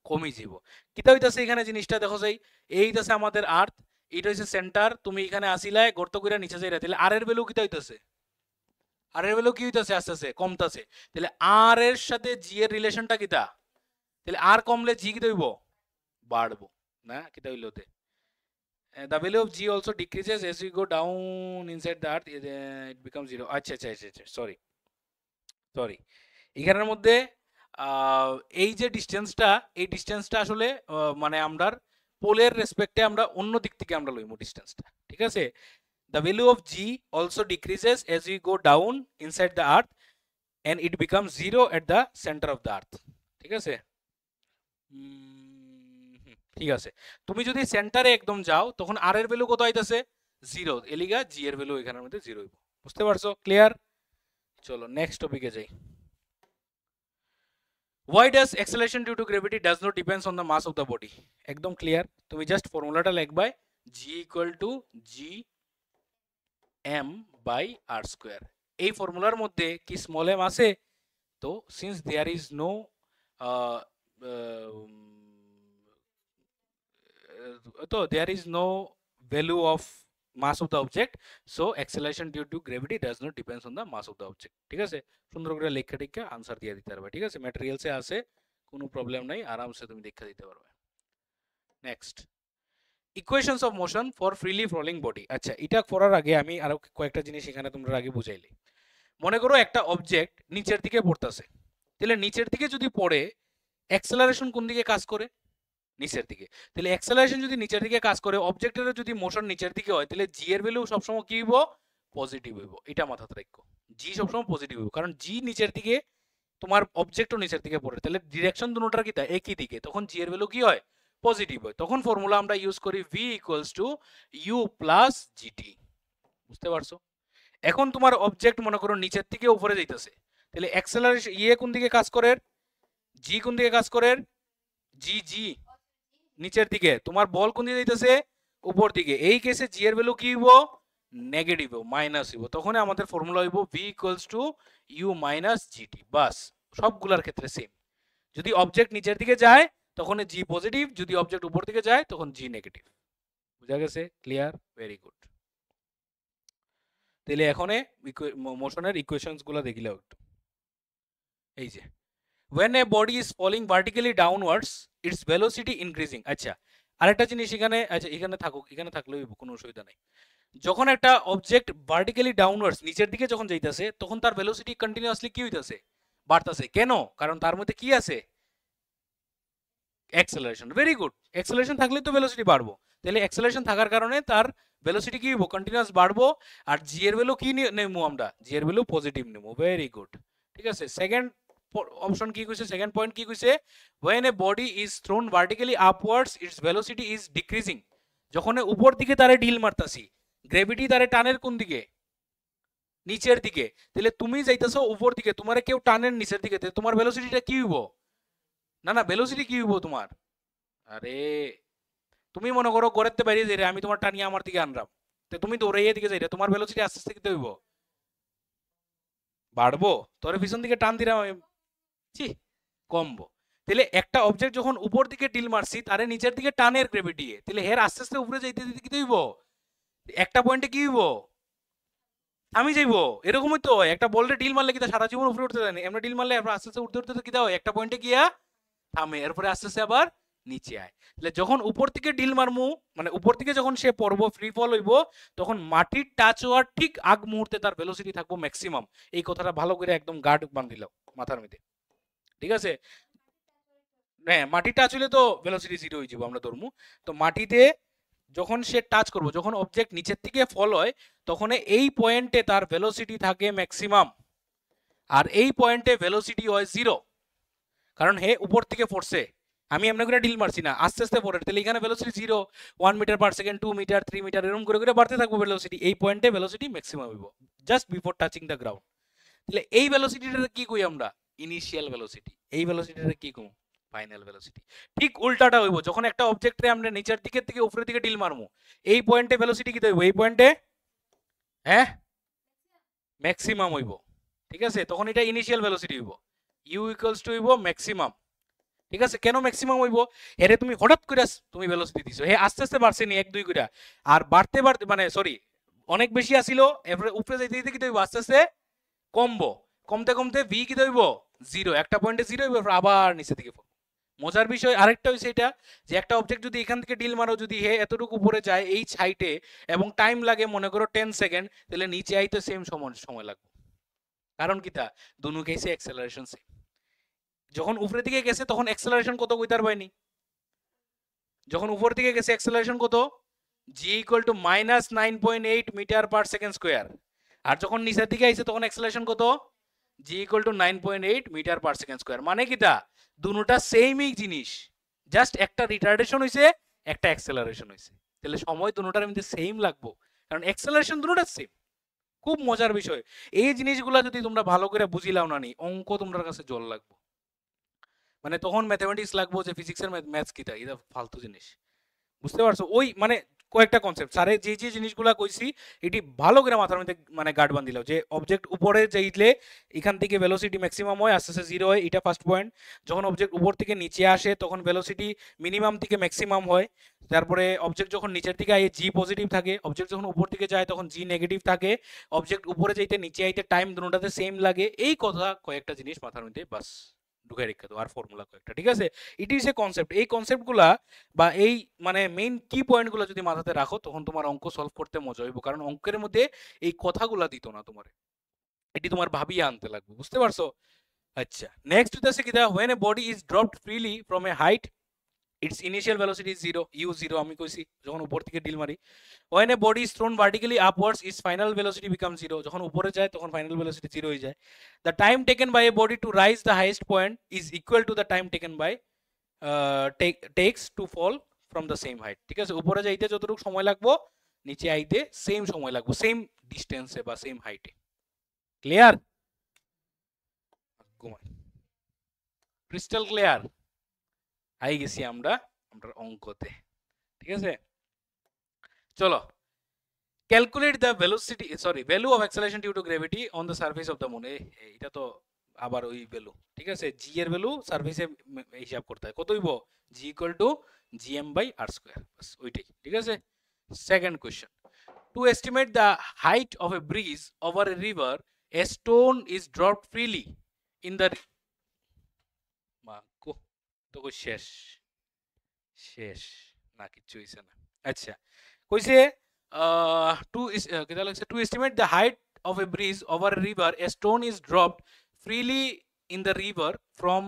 কমই যাব। কিটা হইতাছে এখানে জিনিসটা দেখো যাই, এই হইতাছে আমাদের আর্থ, এইটা হইছে সেন্টার, তুমি এখানে আসিলাই গর্ত কইরা নিচে যাইরা, তাহলে আর এর ভ্যালু কিটা হইতাছে, আর এর ভ্যালু কি হইতাছে আস্তে আস্তে কমতাছে, তাহলে আর এর সাথে জি এর রিলেশনটা কিটা, তাহলে আর কমলে জি কি হইব বাড়বো না, কিটা হইলোতে the value of g also decreases as we go down inside the earth, it becomes zero। আচ্ছা আচ্ছা আচ্ছা সরি এখানের মধ্যে এই যে ডিসটেন্সটা, এই ডিসটেন্সটা আসলে মানে আমরার পোলের রেসপেক্টে আমরা অন্য দিক থেকে আমরা লইমু ডিসটেন্সটা। ঠিক আছে, the value of g also decreases as we go down inside the earth and it becomes zero at the center of the earth। ঠিক আছে, ঠিক আছে, তুমি যদি সেন্টারে একদম যাও তখন আর এর ভ্যালু কত আইতাছে জিরো, এলিগা জি এর ভ্যালু এখানের মধ্যে জিরো হইব। বুঝতে পারছো? ক্লিয়ার? চলো নেক্সট টপিকে যাই। Why does acceleration due to gravity does not depends on the mass of the body? একদম ক্লিয়ার, তুমি জাস্ট ফর্মুলাটা লিখবাই g equal to g m by r square। এই ফর্মুলার মধ্যে কি স্মল m আছে? তো since there is no so there is no value of mass of the object, so acceleration due to gravity does not depends on the mass of the object। ঠিক আছে, সুন্দর করে লেখা টিকা আনসার দিয়ে দিতে পারবে। ঠিক আছে, ম্যাটেরিয়ালসে আছে, কোনো প্রবলেম নাই, আরামসে তুমি দেখা দিতে পারবে। Next, equations of motion for freely flowing body. আচ্ছা, এটা করার আগে আমি আরো কয়েকটা জিনিস এখানে তোমরা আগে বুঝাইলে। মনে করো একটা অবজেক্ট নিচের দিকে পড়তেছে, তাহলে নিচের দিকে যদি পড়ে অ্যাক্সেলারেশন কোন দিকে কাজ করে নিচের দিকে, তাহলে অ্যাক্সেলারেশন যদি নিচের দিকে কাজ করে, অবজেক্টের যদি মোশন নিচের দিকে হয়, তাহলে জি এর ভ্যালু সবসময় কি হইব পজিটিভ হইব। এটা মাথাতে রাখো, জি সবসময় পজিটিভ হইব, কারণ জি নিচের দিকে, তোমার অবজেক্টও নিচের দিকে পড়ে, তাহলে ডিরেকশন দুটোটার কি তা একই দিকে, তখন জি এর ভ্যালু কি হয় পজিটিভ হয়। তখন ফর্মুলা আমরা ইউজ করি v equals to U plus G T. বুঝতে পারছো? এখন তোমার অবজেক্ট মনে করো নিচের থেকে উপরে যাইতেছে, তাহলে অ্যাক্সেলারেশন কোন দিকে কাজ করে, জি কোন দিকে কাজ করে, জি নিচের দিকে, তোমার বল কোন দিকে যাইতেছে উপর দিকে, এই কেসে জি এর ভ্যালু কি হইব নেগেটিভ হইব, মাইনাস হইব। তখন আমাদের ফর্মুলা হইব v equals to U minus GT. বাস, সবগুলোর ক্ষেত্রে সেম। যদি অবজেক্ট নিচের দিকে যায় তখন জি পজিটিভ, যদি অবজেক্ট উপর দিকে যায় তখন জি নেগেটিভ। বুঝা গেছে? ক্লিয়ার? Very good. তাহলে এখন মোশনের ইকুয়েশনস গুলো দেখিলাও একটু। এই যে when a body is falling vertically downwards its velocity increasing। আচ্ছা, আরেকটা জিনিস এখানে, আচ্ছা এখানে থাকুক, এখানে থাকলেও কোনো অসুবিধা নাই। যখন একটা অবজেক্ট ভার্টিক্যালি ডাউনওয়ার্ডস নিচের দিকে যখন যাইতাছে তখন তার ভেলোসিটি কন্টিনিউয়াসলি কি হইতাছে বাড়তাছে, কেন? কারণ তার মধ্যে কি আছে অ্যাক্সেলারেশন। ভেরি গুড, অ্যাক্সেলারেশন থাকলে তো ভেলোসিটি বাড়বো, তাহলে অ্যাক্সেলারেশন থাকার কারণে তার ভেলোসিটি কি হইব কন্টিনিউয়াস বাড়বো। আর জি এর ভ্যালু কি নেবো আমরা, জি এর ভ্যালু পজিটিভ নেবো। ভেরি গুড, ঠিক আছে। সেকেন্ড অপশন কি কইছে, সেকেন্ড পয়েন্ট কি কইছে, when a body is thrown vertically upwards its velocity is decreasing। যখন উপর দিকে তারে ঢিল মারতাছি, গ্র্যাভিটি তারে টানের কোন দিকে নিচের দিকে, তাহলে তুমি যাইতেছো উপর দিকে, তোমারে কেউ টানের নিচের দিকে, তোমার ভেলোসিটিটা কি হইব, না না ভেলোসিটি কি হইব তোমার, আরে তুমি মনে করো গড়েতে বাইরে যাই রে, আমি তোমার টানিয়ে আমার দিকে আনলাম, তো তুমি দৌড়াইয়ে দিকে যাই রে, তোমার ভেলোসিটি আস্তে আস্তে কি হইব বাড়বো, তোরে পিছন দিকে টান দিলাম আমি জি কমবো। তাহলে একটা অবজেক্ট যখন উপর দিকে টিল মারছি তারে নিচের দিকে টানের গ্র্যাভিটি, তাহলে হের আস্তে আস্তে উপরে যাইতে দিতে কি হইব, একটা পয়েন্টে কি হইব আমি যাইবো। এরকমই তো একটা বলটা ডিল মারলে কি সারা জীবন উপরে উঠতে জানি, আমরা ডিল মারলে আস্তে আস্তে উঠতে উঠতে কি হয় একটা পয়েন্টে গিয়া থামে, এরপরে আস্তে আস্তে আবার নিচে আয়। তাহলে যখন উপর থেকে ঢিল মারমু মানে উপর থেকে যখন সে পড়ব ফ্রি ফল হইব তখন মাটির টাচ হওয়ার ঠিক আগ মুহূর্তে তার ভেলোসিটি থাকবো ম্যাক্সিমাম। এই কথাটা ভালো করে একদম গার্ড বান্ধিল মাথার মধ্যে, ঠিক আছে? হ্যাঁ, মাটি টাচ হইলে তো ভেলোসিটি জিরো হয়ে যাব আমরা ধরমু। তো মাটিতে যখন সে টাচ করব, যখন অবজেক্ট নিচের থেকে ফল হয় তখন এই পয়েন্টে তার ভেলোসিটি থাকে ম্যাক্সিমাম, আর এই পয়েন্টে ভেলোসিটি হয় জিরো, কারণ হে উপর থেকে পড়ছে, আমি এমনি করে ডিল মারছি না, আস্তে আস্তে পড়ে, তাহলে এখানে velocity zero, 1 metre per second, 2 metre, 3 metre এরকম করে করে বাড়তে থাকবো ভেলোসিটি। এই পয়েন্টে ভেলোসিটি ম্যাক্সিমাম হইব just before touching the ground. তাহলে এই ভেলোসিটিটা কি কই আমরা? Initial velocity. এই ভেলোসিটিটা কি কই? Final velocity. ঠিক উল্টাটা হইব, যখন একটা অবজেক্টে আমরা নিচের দিকে থেকে উপরের দিকে ডিল মারমু এই পয়েন্টে ভেলোসিটি কি হইব? এই পয়েন্টে হ্যাঁ ম্যাক্সিমাম হইব, ঠিক আছে? তখন এটা ইনিশিয়াল ভেলোসিটি হইব, ইউ ইকুয়ালস টু হইব ম্যাক্সিমাম, ঠিক আছে? কেন ম্যাক্সিমাম হইব? এরে তুমি হঠাৎ করে তুমি ভেলোসিটি দিছো, হে আস্তে আস্তে বাড়ছে নি 1 2 করে, আর বাড়তে বাড়তে মানে সরি অনেক বেশি আসিল, এরপরে উপরে যাইতে যাইতে কি হইব? আস্তে আস্তে কমবো, কমতে কমতে ভি কি হইব? জিরো, একটা পয়েন্টে জিরো হইব, আবার নিচে দিকে পড়ব। মজার বিষয় আরেকটা হইছে এটা যে একটা অবজেক্ট যদি এখান থেকে ডিল মারো, যদি হে এতটুকু উপরে যায় এই হাইটে এবং টাইম লাগে মনে করো 10 সেকেন্ড, তাহলে নিচে আইতে সেম সময় লাগবে। কারণ কি তা দুনো কেসে অ্যাক্সেলারেশন সেম। যখন উপরের দিকে গেছে তখন অ্যাক্সেলারেশন কত কইতার পাইনি? যখন উপর দিকে গেছে অ্যাক্সেলারেশন কত? g equal to -9.8 metre per second square. আর যখন নিচের দিকে আইছে তখন অ্যাক্সেলারেশন কত? g equal to 9.8 metre per second square. মানে কি তা দুটোটা সেমই জিনিস, জাস্ট একটা রিটার্ডেশন হইছে, একটা অ্যাক্সেলারেশন হইছে। তাহলে সময় দুটোটার মধ্যে সেম লাগবো, কারণ অ্যাক্সেলারেশন দুটোটা সেম। খুব মজার বিষয়, এই জিনিসগুলো যদি তোমরা ভালো করে বুঝিলাও না নি, অঙ্ক তোমার কাছে জল লাগবো, মানে তখন ম্যাথমেটিক্স লাগবো যে ফিজিক্সের ম্যাথস কিটা, এটা ফালতু জিনিস। বুঝতে পারছো? ওই মানে কয়েকটা কনসেপ্ট স্যারে যে যে জিনিসগুলো কইছি এটি ভালো করে মাথার মধ্যে মানে গার্ড বান্ধিল, যে অবজেক্ট উপরে যাইলে এখান থেকে ভেলোসিটি ম্যাক্সিমাম হয়, আস্তে আস্তে জিরো হয়, এটা ফার্স্ট পয়েন্ট। যখন অবজেক্ট উপর থেকে নিচে আসে তখন ভেলোসিটি মিনিমাম থেকে ম্যাক্সিমাম হয়। তারপরে অবজেক্ট যখন নিচের দিকে আয় জি পজিটিভ থাকে, অবজেক্ট যখন উপর দিকে যায় তখন জি নেগেটিভ থাকে, অবজেক্ট উপরে যাইতে নিচে আইতে টাইম দুটোটাতে সেম লাগে। এই কথা কয়েকটা জিনিস মাথার মধ্যে বাস ঢুকাই রেখে দাও, আর ফর্মুলা কয়েকটা, ঠিক আছে? ইট ইজ এ কনসেপ্ট। এই কনসেপ্টগুলা বা এই মানে মেইন কি পয়েন্টগুলো যদি মাথাতে রাখো তখন তোমার অঙ্ক সলভ করতে মজা হইব, কারণ অঙ্কের মধ্যে এই কথাগুলা দিত না তোমার, এটি তোমার ভাবিয়ে আনতে লাগবে। বুঝতে পারছো? আচ্ছা, নেক্সট হইতাছে কি, when a body is dropped freely from a height its initial velocity is 0, u 0 আমি কইছি যখন উপর থেকে ডিল মারি। when a body is thrown vertically upwards its final velocity becomes 0, যখন উপরে যায় তখন ফাইনাল ভেলোসিটি 0 হয়ে যায়। the time taken by a body to rise the highest point is equal to the time taken by takes to fall from the same height, ঠিক আছে? উপরে যাইতে যতটুকু সময় লাগবো নিচে আইতে সেম সময় লাগবো, সেম ডিস্টেন্সে বা সেম হাইটে। ক্লিয়ার? Crystal clear? আই গেছি আমরা আমরা অঙ্কতে, ঠিক আছে? চলো, calculate the velocity sorry value of acceleration due to gravity on the surface of the moon. এটা তো আবার ওই ভ্যালু, ঠিক আছে? জি এর ভ্যালু সারফেসে হিসাব করতে হয়, কত হইব? G equal to GM by R square, বাস ওইটাই, ঠিক আছে? Second question, to estimate the height of a bridge over a river a stone is dropped freely in the তো শেষ শেষ না, কিচ্ছু হইছে না। আচ্ছা, কইছে to estimate the height of a bridge over a river a stone is dropped freely in the river from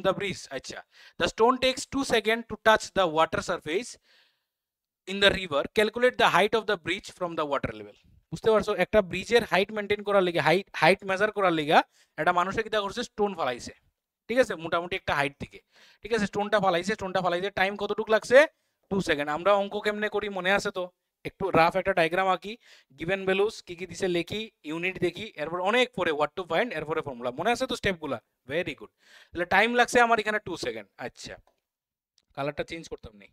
the bridge. Acha, the stone takes 2 seconds to touch the water surface in the river. Calculate the height of the bridge from the water level. বুঝতে পারছো? একটা ব্রিজের height maintain করার লাগি, height measure করার লাগা একটা মানুষে কিটা করছে, স্টোন ফালাইছে, ঠিক আছে? মোটামুটি একটা হাইট থেকে, ঠিক আছে? স্টোনটা ফালাইছে টাইম কতটুকু লাগছে? 2 সেকেন্ড। আমরা অঙ্ক কেমনে করি মনে আছে তো? একটু রাফ একটা ডায়াগ্রাম আঁকি, গিভেন ভ্যালুস কি কি দিছে লেখি, ইউনিট দেখি, এরপর অনেক পরে হোয়াট টু ফাইন্ড, এরপরে ফর্মুলা। মনে আছে তো স্টেপগুলা? Very good. তাহলে টাইম লাগছে আমার এখানে 2 সেকেন্ড। আচ্ছা, কালারটা চেঞ্জ করতাম নেই,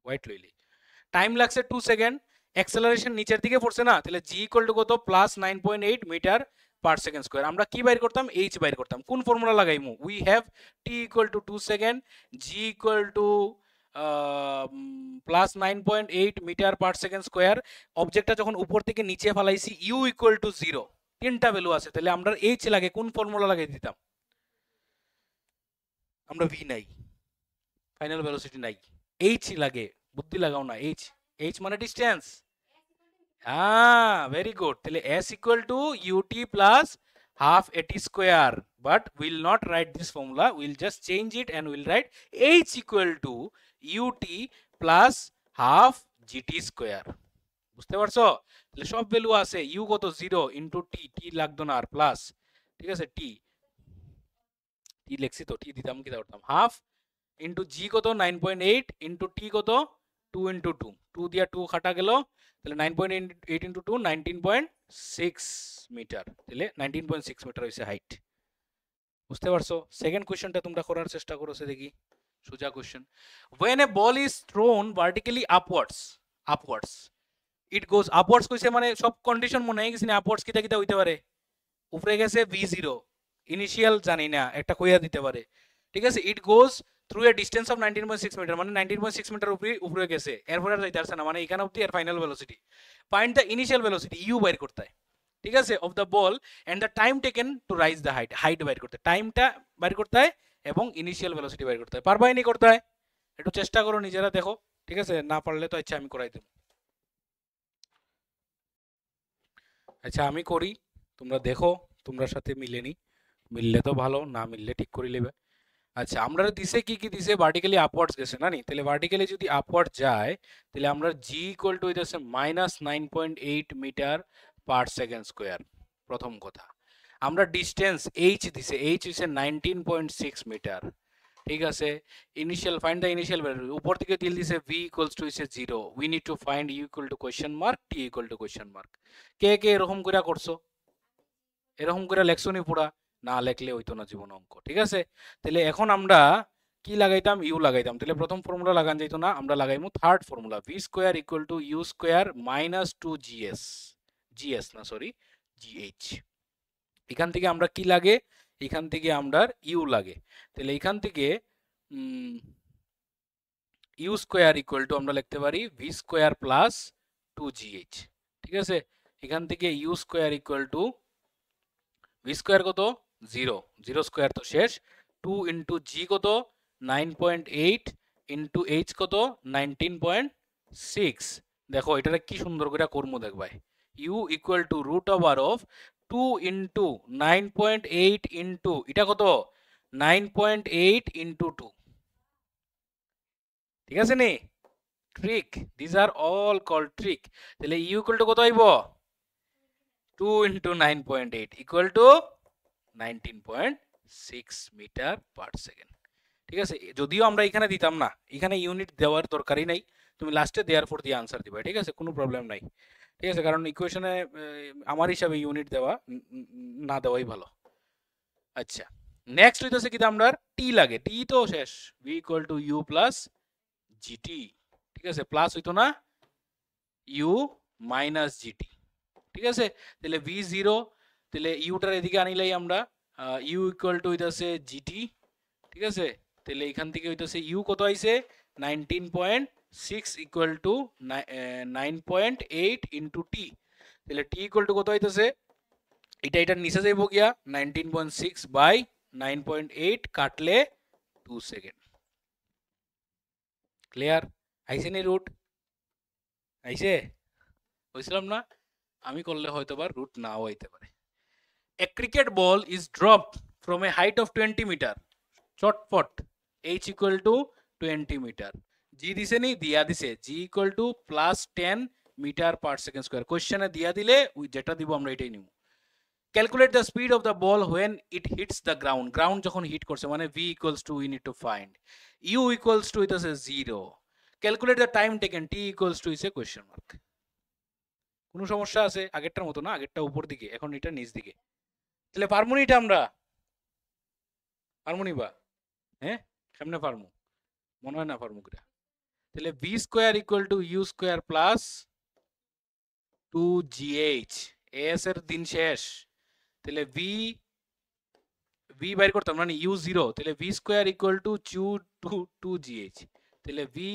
হোয়াইট লইলি। টাইম লাগছে 2 সেকেন্ড, অ্যাক্সেলারেশন নিচের দিকে পড়ছে না, তাহলে জি ইকুয়াল টু কত? Plus 9.8 metre per second square. আমরা কি বাইর করতাম? এইচ বাইর করতাম। কোন ফর্মুলা লাগাইমু? We have T equal to 2 second, G equal to plus 9.8 metre per second square. অবজেক্টটা যখন উপর থেকে নিচে ফালাইছি ইউ ইকুয়াল টু 0, তিনটা ভ্যালু আছে, তাহলে আমরা এইচ লাগে কোন ফর্মুলা লাগাই দিতাম? আমরা ভি নাই, ফাইনাল ভেলোসিটি নাই, এইচ লাগে, বুদ্ধি লাগাও না, এইচ, এইচ মানে ডিস্টেন্স। Very good. তাহলে s equal to ut plus half at square, but we'll not write this formula, we'll just change it and we'll write h equal to ut plus half gt square। বুঝতে পারছো? তাহলে সব value আছে, u কত 0 into t, t লাগতো না আর plus, ঠিক আছে, t, t লিখছি তো, t দিতাম কি করতাম হাফ ইনটু g কত 9.8 ইনটু t কত 2 ইনটু 2, 2 দিয়া 2 কাটা গেল, তাহলে 9.8 ইনটু 2 19.6 মিটার, তাহলে 19.6 মিটার হইছে হাইট। বুঝতে পারছো? সেকেন্ড কোশ্চেনটা তোমরা করার চেষ্টা করছো দেখি, সোজা question. when a ball is thrown vertically upwards it goes upwards কইছে মানে সব কন্ডিশন মনে হয়ে গেছে না, upwards কিটা কিটা হইতে পারে, উপরে গেছে v0 ইনিশিয়াল জানি না, একটা কইয়া দিতে পারে, ঠিক আছে, it goes through a distance of 19.6 meter, মানে 19.6 মিটার উপরে গেছে, এরপরে আর যাইতে পারছে না, মানে এখানে অবধি এর final velocity. Find the initial velocity, U বাইর করতে হয়, ঠিক আছে, of the ball and the time taken to rise the height, height বাইর করতে, টাইমটা বাইর করতে হয় এবং ইনিশিয়াল ভেলোসিটি বাইর করতে হয়। পারবাই নি করতে হয়? একটু চেষ্টা করো নিজেরা, দেখো, ঠিক আছে, না পারলে তো আচ্ছা আমি করাই দেব। আচ্ছা আমি করি, তোমরা দেখো, তোমরা সাথে মিলেনি, মিললে তো ভালো, না মিললে ঠিক করে নেবে। আচ্ছা আমরা দিছে কি কি দিছে, ভার্টিক্যালি আপওয়ার্ডস গেছে না নি, তাহলে ভার্টিক্যালি যদি আপওয়ার্ড যায় তাহলে আমরা g ইকুয়াল টু হইতাছে -9.8 মিটার পার সেকেন্ড স্কয়ার। প্রথম কথা, আমরা ডিসটেন্স h দিছে, h হইছে 19.6 মিটার, ঠিক আছে। Initial, find the initial value, উপর থেকে দিল দিছে v ইকুয়ালস টু হইছে 0, we need to find u equal to question mark, t equal to question mark. কে কে এরকম করে করছো, এরকম করে লেখছনি পুরা, না লেখলে হইতো না জীবন অঙ্ক, ঠিক আছে। তাহলে এখন আমরা কি লাগাইতাম, ইউ লাগাইতাম, তাহলে প্রথম ফর্মুলা লাগান যাইতো না, আমরা লাগাইমু third formula, V square equal to U square minus 2 GS না সরি জিএইচ। এখান থেকে আমরা কি লাগে, এখান থেকে আমরা ইউ লাগে, তাহলে এখান থেকে ইউ স্কোয়ার ইকুয়াল টু আমরা লিখতে পারি ভি স্কোয়ার প্লাস 2gh, ঠিক আছে। এখান থেকে U square equal to V square কত 0, 0 স্কোয়ার তো শেষ, 2 ইন্টু জি কত 9.8 ইন্টু এইচ কত 19.6। দেখো এটা কি সুন্দর করে করবো দেখবাই, U equal to root over of 2 into 9.8 into এটা কত 9.8 ইন্টু 2, ঠিক আছে নি, trick, this are all call trick. তাহলে ইউ ইকুয়াল টু কত আইব 2 into 9.8 equal to 19.6 meter per second, ঠিক আছে। যদিও আমরা এখানে দিতাম না, এখানে ইউনিট দেওয়ার দরকারই নাই, তুমি লাস্টে দেয়ার ফর দিয়ে আনসার দিবা, ঠিক আছে, কোনো প্রবলেম নাই, ঠিক আছে, কারণ ইকুয়েশনে আমার হিসাবে ইউনিট দেওয়া না দেওয়াই ভালো। আচ্ছা নেক্সট হইতেছে কি আমরা টি লাগে, টি তো শেষ, V equal to U plus G T, ঠিক আছে, প্লাস হইতো না ইউ মাইনাস জিটি, ঠিক আছে। তাহলে ভি জিরো, তাহলে ইউটার এদিকে আনিলাই আমরা, ইউ ইকুয়াল টু হইতাছে জিটি, ঠিক আছে। তাহলে এখান থেকে হইতাছে ইউ কত আইছে 19.6 ইকুয়াল টু 9.8 ইন্টু টি, তাহলে টি ইকুয়াল টু কত হইতাছে, এটার নিচে যাইব গিয়া 19.6 বাই 9.8 কাটলে 2 সেকেন্ড। ক্লিয়ার? আইছে নি রুট? আইছে? বুঝলাম না, আমি করলে হয়তো বা রুট নাও হইতে পারে। A cricket ball is dropped from a height of 20 meter. Shotput h equal to 20 meter. G দিছে নি, দিয়া দিছে g equal to plus 10 meter per second square. Question এ দিয়া দিলে যেটা দিব আমরা এটাই নিব। Calculate the speed of the ball when it hits the ground. Ground যখন হিট করছে মানে v equals to we need to find. u equals to it is 0. Calculate the time taken, t equals to is a question mark. কোনো সমস্যা আছে? আগেরটার মতো না, আগেরটা উপর দিকে, এখন এটা নিচ দিকে। তাহলে পারমু নি এটা আমরা, পারমু নি বা হ্যাঁ কেমনে পারমু, মনে হয় না পারমু কিরা। তাহলে V square equal to U square plus 2gh, S এর দিন শেষ, তাহলে ভি ভি বাইর করতাম মানে ইউ জিরো, তাহলে V square equal to 2gh, তাহলে ভি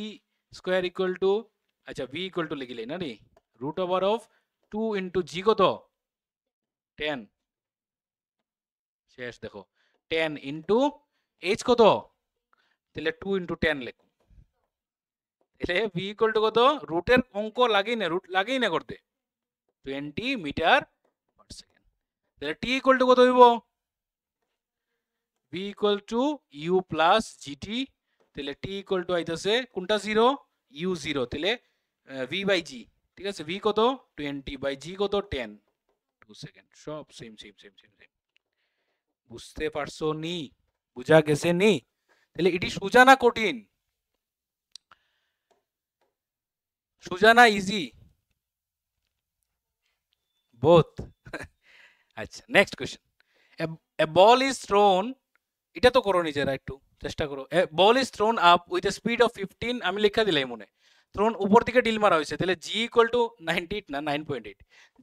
স্কোয়ার ইকুয়াল টু, আচ্ছা ভি ইকুয়াল টু লিখিলে না রে, root over of 2 into G কত 10 শেষ, দেখো 10 ইন্টু এইচ কত তাহলে 2 × 10 লিখুন। তাহলে v ইকুয়াল টু কত, রুটের অঙ্ক লাগেই না করতে 20 মিটার পার সেকেন্ড। তাহলে t ইকুয়াল টু কত হইব, v equal two u plus gt। তাহলে t ইকুয়াল টু আইতাছে কোনটা 0, u 0, তাহলে v বাই g, ঠিক আছে, v কত 20 বাই g কত 10, 2 সেকেন্ড, সব same same same same same. বুঝতে পারছো নি, বুঝা গেছে নি? তাহলে এটি সোজা না কঠিন, সোজা না ইজি, বোথ। আচ্ছা next question, a ball is thrown, এটা তো করো নিজেরা একটু চেষ্টা করো। A ball is thrown up with a speed of 15, আমি লেখা দিলাই মনে, থ্রোন উপর থেকে ডিল মারা হয়েছে, তাহলে জি ইকুয়াল টু 98 না 9.8,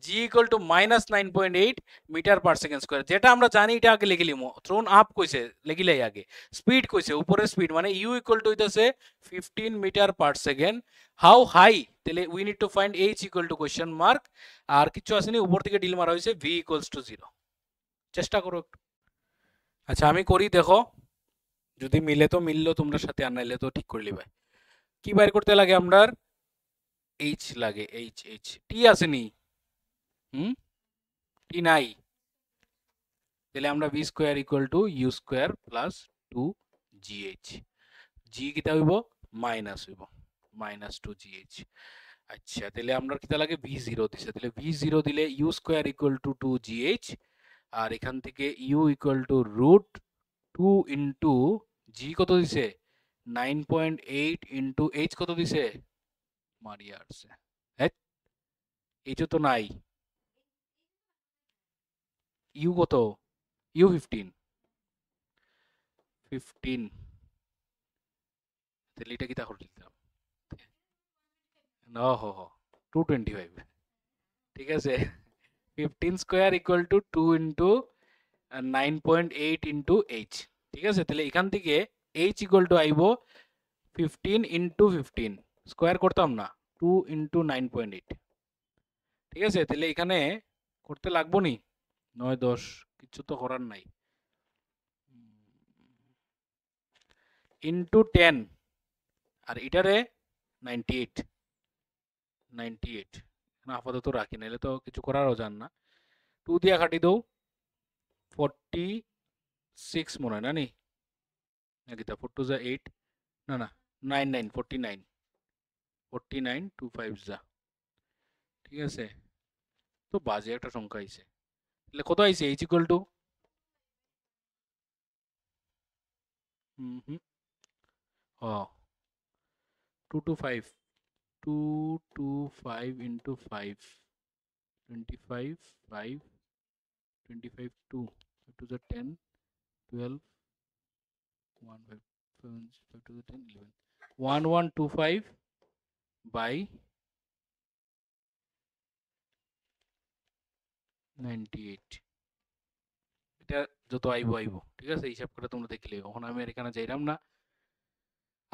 G equal to minus 9.8 metre per second square. যেটা আমরা জানি এটা আগে লিখে লিমো, থ্রোন আপ কইছে লিখিলাই আগে, স্পিড কইছে উপরের স্পিড, মানে ইউ ইকুয়াল টু হইতাছে 15 meter per second. How high, তাহলে we need to find H equal to question mark, আর কিছু আসেনি, উপর থেকে ডিল মারা হয়েছে, ভি ইকুয়ালস টু 0। চেষ্টা করো একটু। আচ্ছা আমি করি, দেখো যদি মিলে তো মিললো তোমরা সাথে, আর নাইলে তো ঠিক করে লিবাই। কি বাইর করতে লাগে আমরার, এইচ লাগে, এইচ এইচ, টি আসেনি, টি নাই, তাহলে আমরা V square equal to U square plus 2 GH, G কিতা হইব মাইনাস হইব, মাইনাস 2 জিএইচ। আচ্ছা তাহলে আমরা কিতা লাগে, ভি জিরো দিছে, তাহলে ভি জিরো দিলে U square equal to 2 GH, আর এখান থেকে U equal to root 2 into G কত দিছে 9.8 ইন্টু এইচ কত দিছে, মারিয়া আসছে, হ্যাঁ এইচও তো নাই, ইউ কত, ইউ 15, তাহলে এটা কি তা করে দিতাম, না হো হো 225, ঠিক আছে, 15 square equal to 2 into 9.8 into H, ঠিক আছে, তাহলে এখান থেকে এইচ ইকুয়াল টু আইব 15 ইন্টু 15, স্কোয়ার করতাম না, 2 ইন্টু 9.8, ঠিক আছে, তাহলে এখানে করতে লাগবো নি 9 10, কিছু তো করার নাই, ইন্টু 10, আর এটারে 98 আপাতত রাখি, নাইলে তো কিছু করারও যান না, 2 দিয়া কাটি দৌ 46 মনে হয় না নি, নাকি তা 4 2 যা 8, না না 9 49 2 5 যা, ঠিক আছে, তো বাজে একটা সংখ্যা আইছে, তাহলে কত আইছে এইচ ইকুয়াল টু, ও 225 into 5 25 5 25 2 to the 10 12 1 5 5 to the 10 11 1125 by 98, এটা যত আইবো আইবো, ঠিক আছে, হিসাব করে তোমরা দেখলে, এখন আমি এখানে যাইলাম না,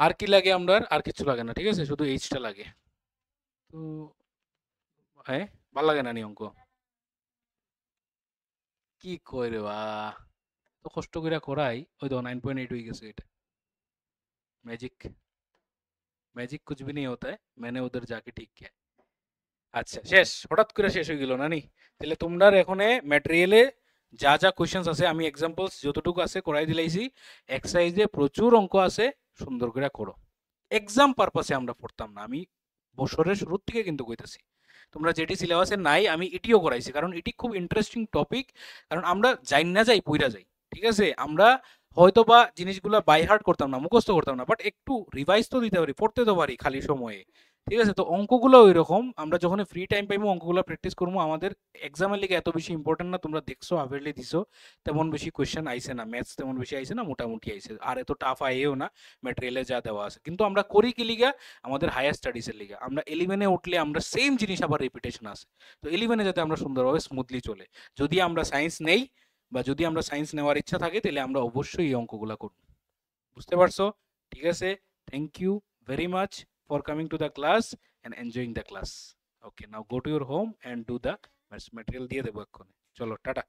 আর কি লাগে আমরা, আর কিছু লাগে না, ঠিক আছে, শুধু এইচটা লাগে, তো হ্যাঁ ভাল লাগে না নি অঙ্ক, কি কই রে বা, তো কষ্ট করে করাই, ওই তো 9.8 হয়ে গেছে, এটা मैजिक मैजिक कुछ भी नहीं होता है, मैंने उधर जाके ठीक किया। আচ্ছা শেষ, হঠাৎ করে শেষ হয়ে গেল না নি, তাহলে তোমরা এখানে ম্যাটেরিয়ালে যা যা কোশ্চেন্স আছে আমি এক্সাম্পলস যতটুকু আছে করাই দিলাইছি, এক্সারসাইজে প্রচুর অঙ্ক আছে, সুন্দর করে করো, এক্সাম পারপাসে আমরা পড়তাম না, আমি বছরের শুরুর থেকে কিন্তু কইতাছি, তোমরা যেটি সিলেবাসে নাই আমি এটিও করাইছি, কারণ এটি খুব ইন্টারেস্টিং টপিক, কারণ আমরা যাই না যাই পইরা যাই, ঠিক আছে, আমরা হয়তো বা জিনিসগুলো বাই হার্ট করতাম না, মুখস্থ করতাম না, বাট একটু রিভাইজ তো দিতে পারি, পড়তে তো পারি খালি সময়ে, ঠিক আছে, তো অঙ্কগুলো ওই রকম, আমরা যখন ফ্রি টাইম পাইবো অঙ্কগুলো প্র্যাকটিস করবো, আমাদের এক্সামের লিগে এত বেশি ইম্পর্টেন্ট না, তোমরা দেখছো আভেরলি দিছো, তেমন বেশি কোয়েশ্চেন আইছে না, ম্যাথস তেমন বেশি আইছে না, মোটামুটি আইছে, আর এত টাফ আইও না, ম্যাটেরিয়ালে যা দেওয়া আছে, কিন্তু আমরা করি কি লিগা, আমাদের হায়ার স্টাডিজের লিগা, আমরা 11-এ উঠলে আমরা সেম জিনিস আবার রিপিটেশন আছে, তো 11-এ যাতে আমরা সুন্দরভাবে স্মুথলি চলে, যদি আমরা সায়েন্স নেই বা যদি আমরা সায়েন্স নেওয়ার ইচ্ছা থাকে, তাহলে আমরা অবশ্যই এই অঙ্কগুলো করব, বুঝতে পারছো, ঠিক আছে, thank you very much for coming to the class and enjoying the class. Okay, now go to your home and do the material দিয়ে দেবো এক্ষুনি, চলো টাটা।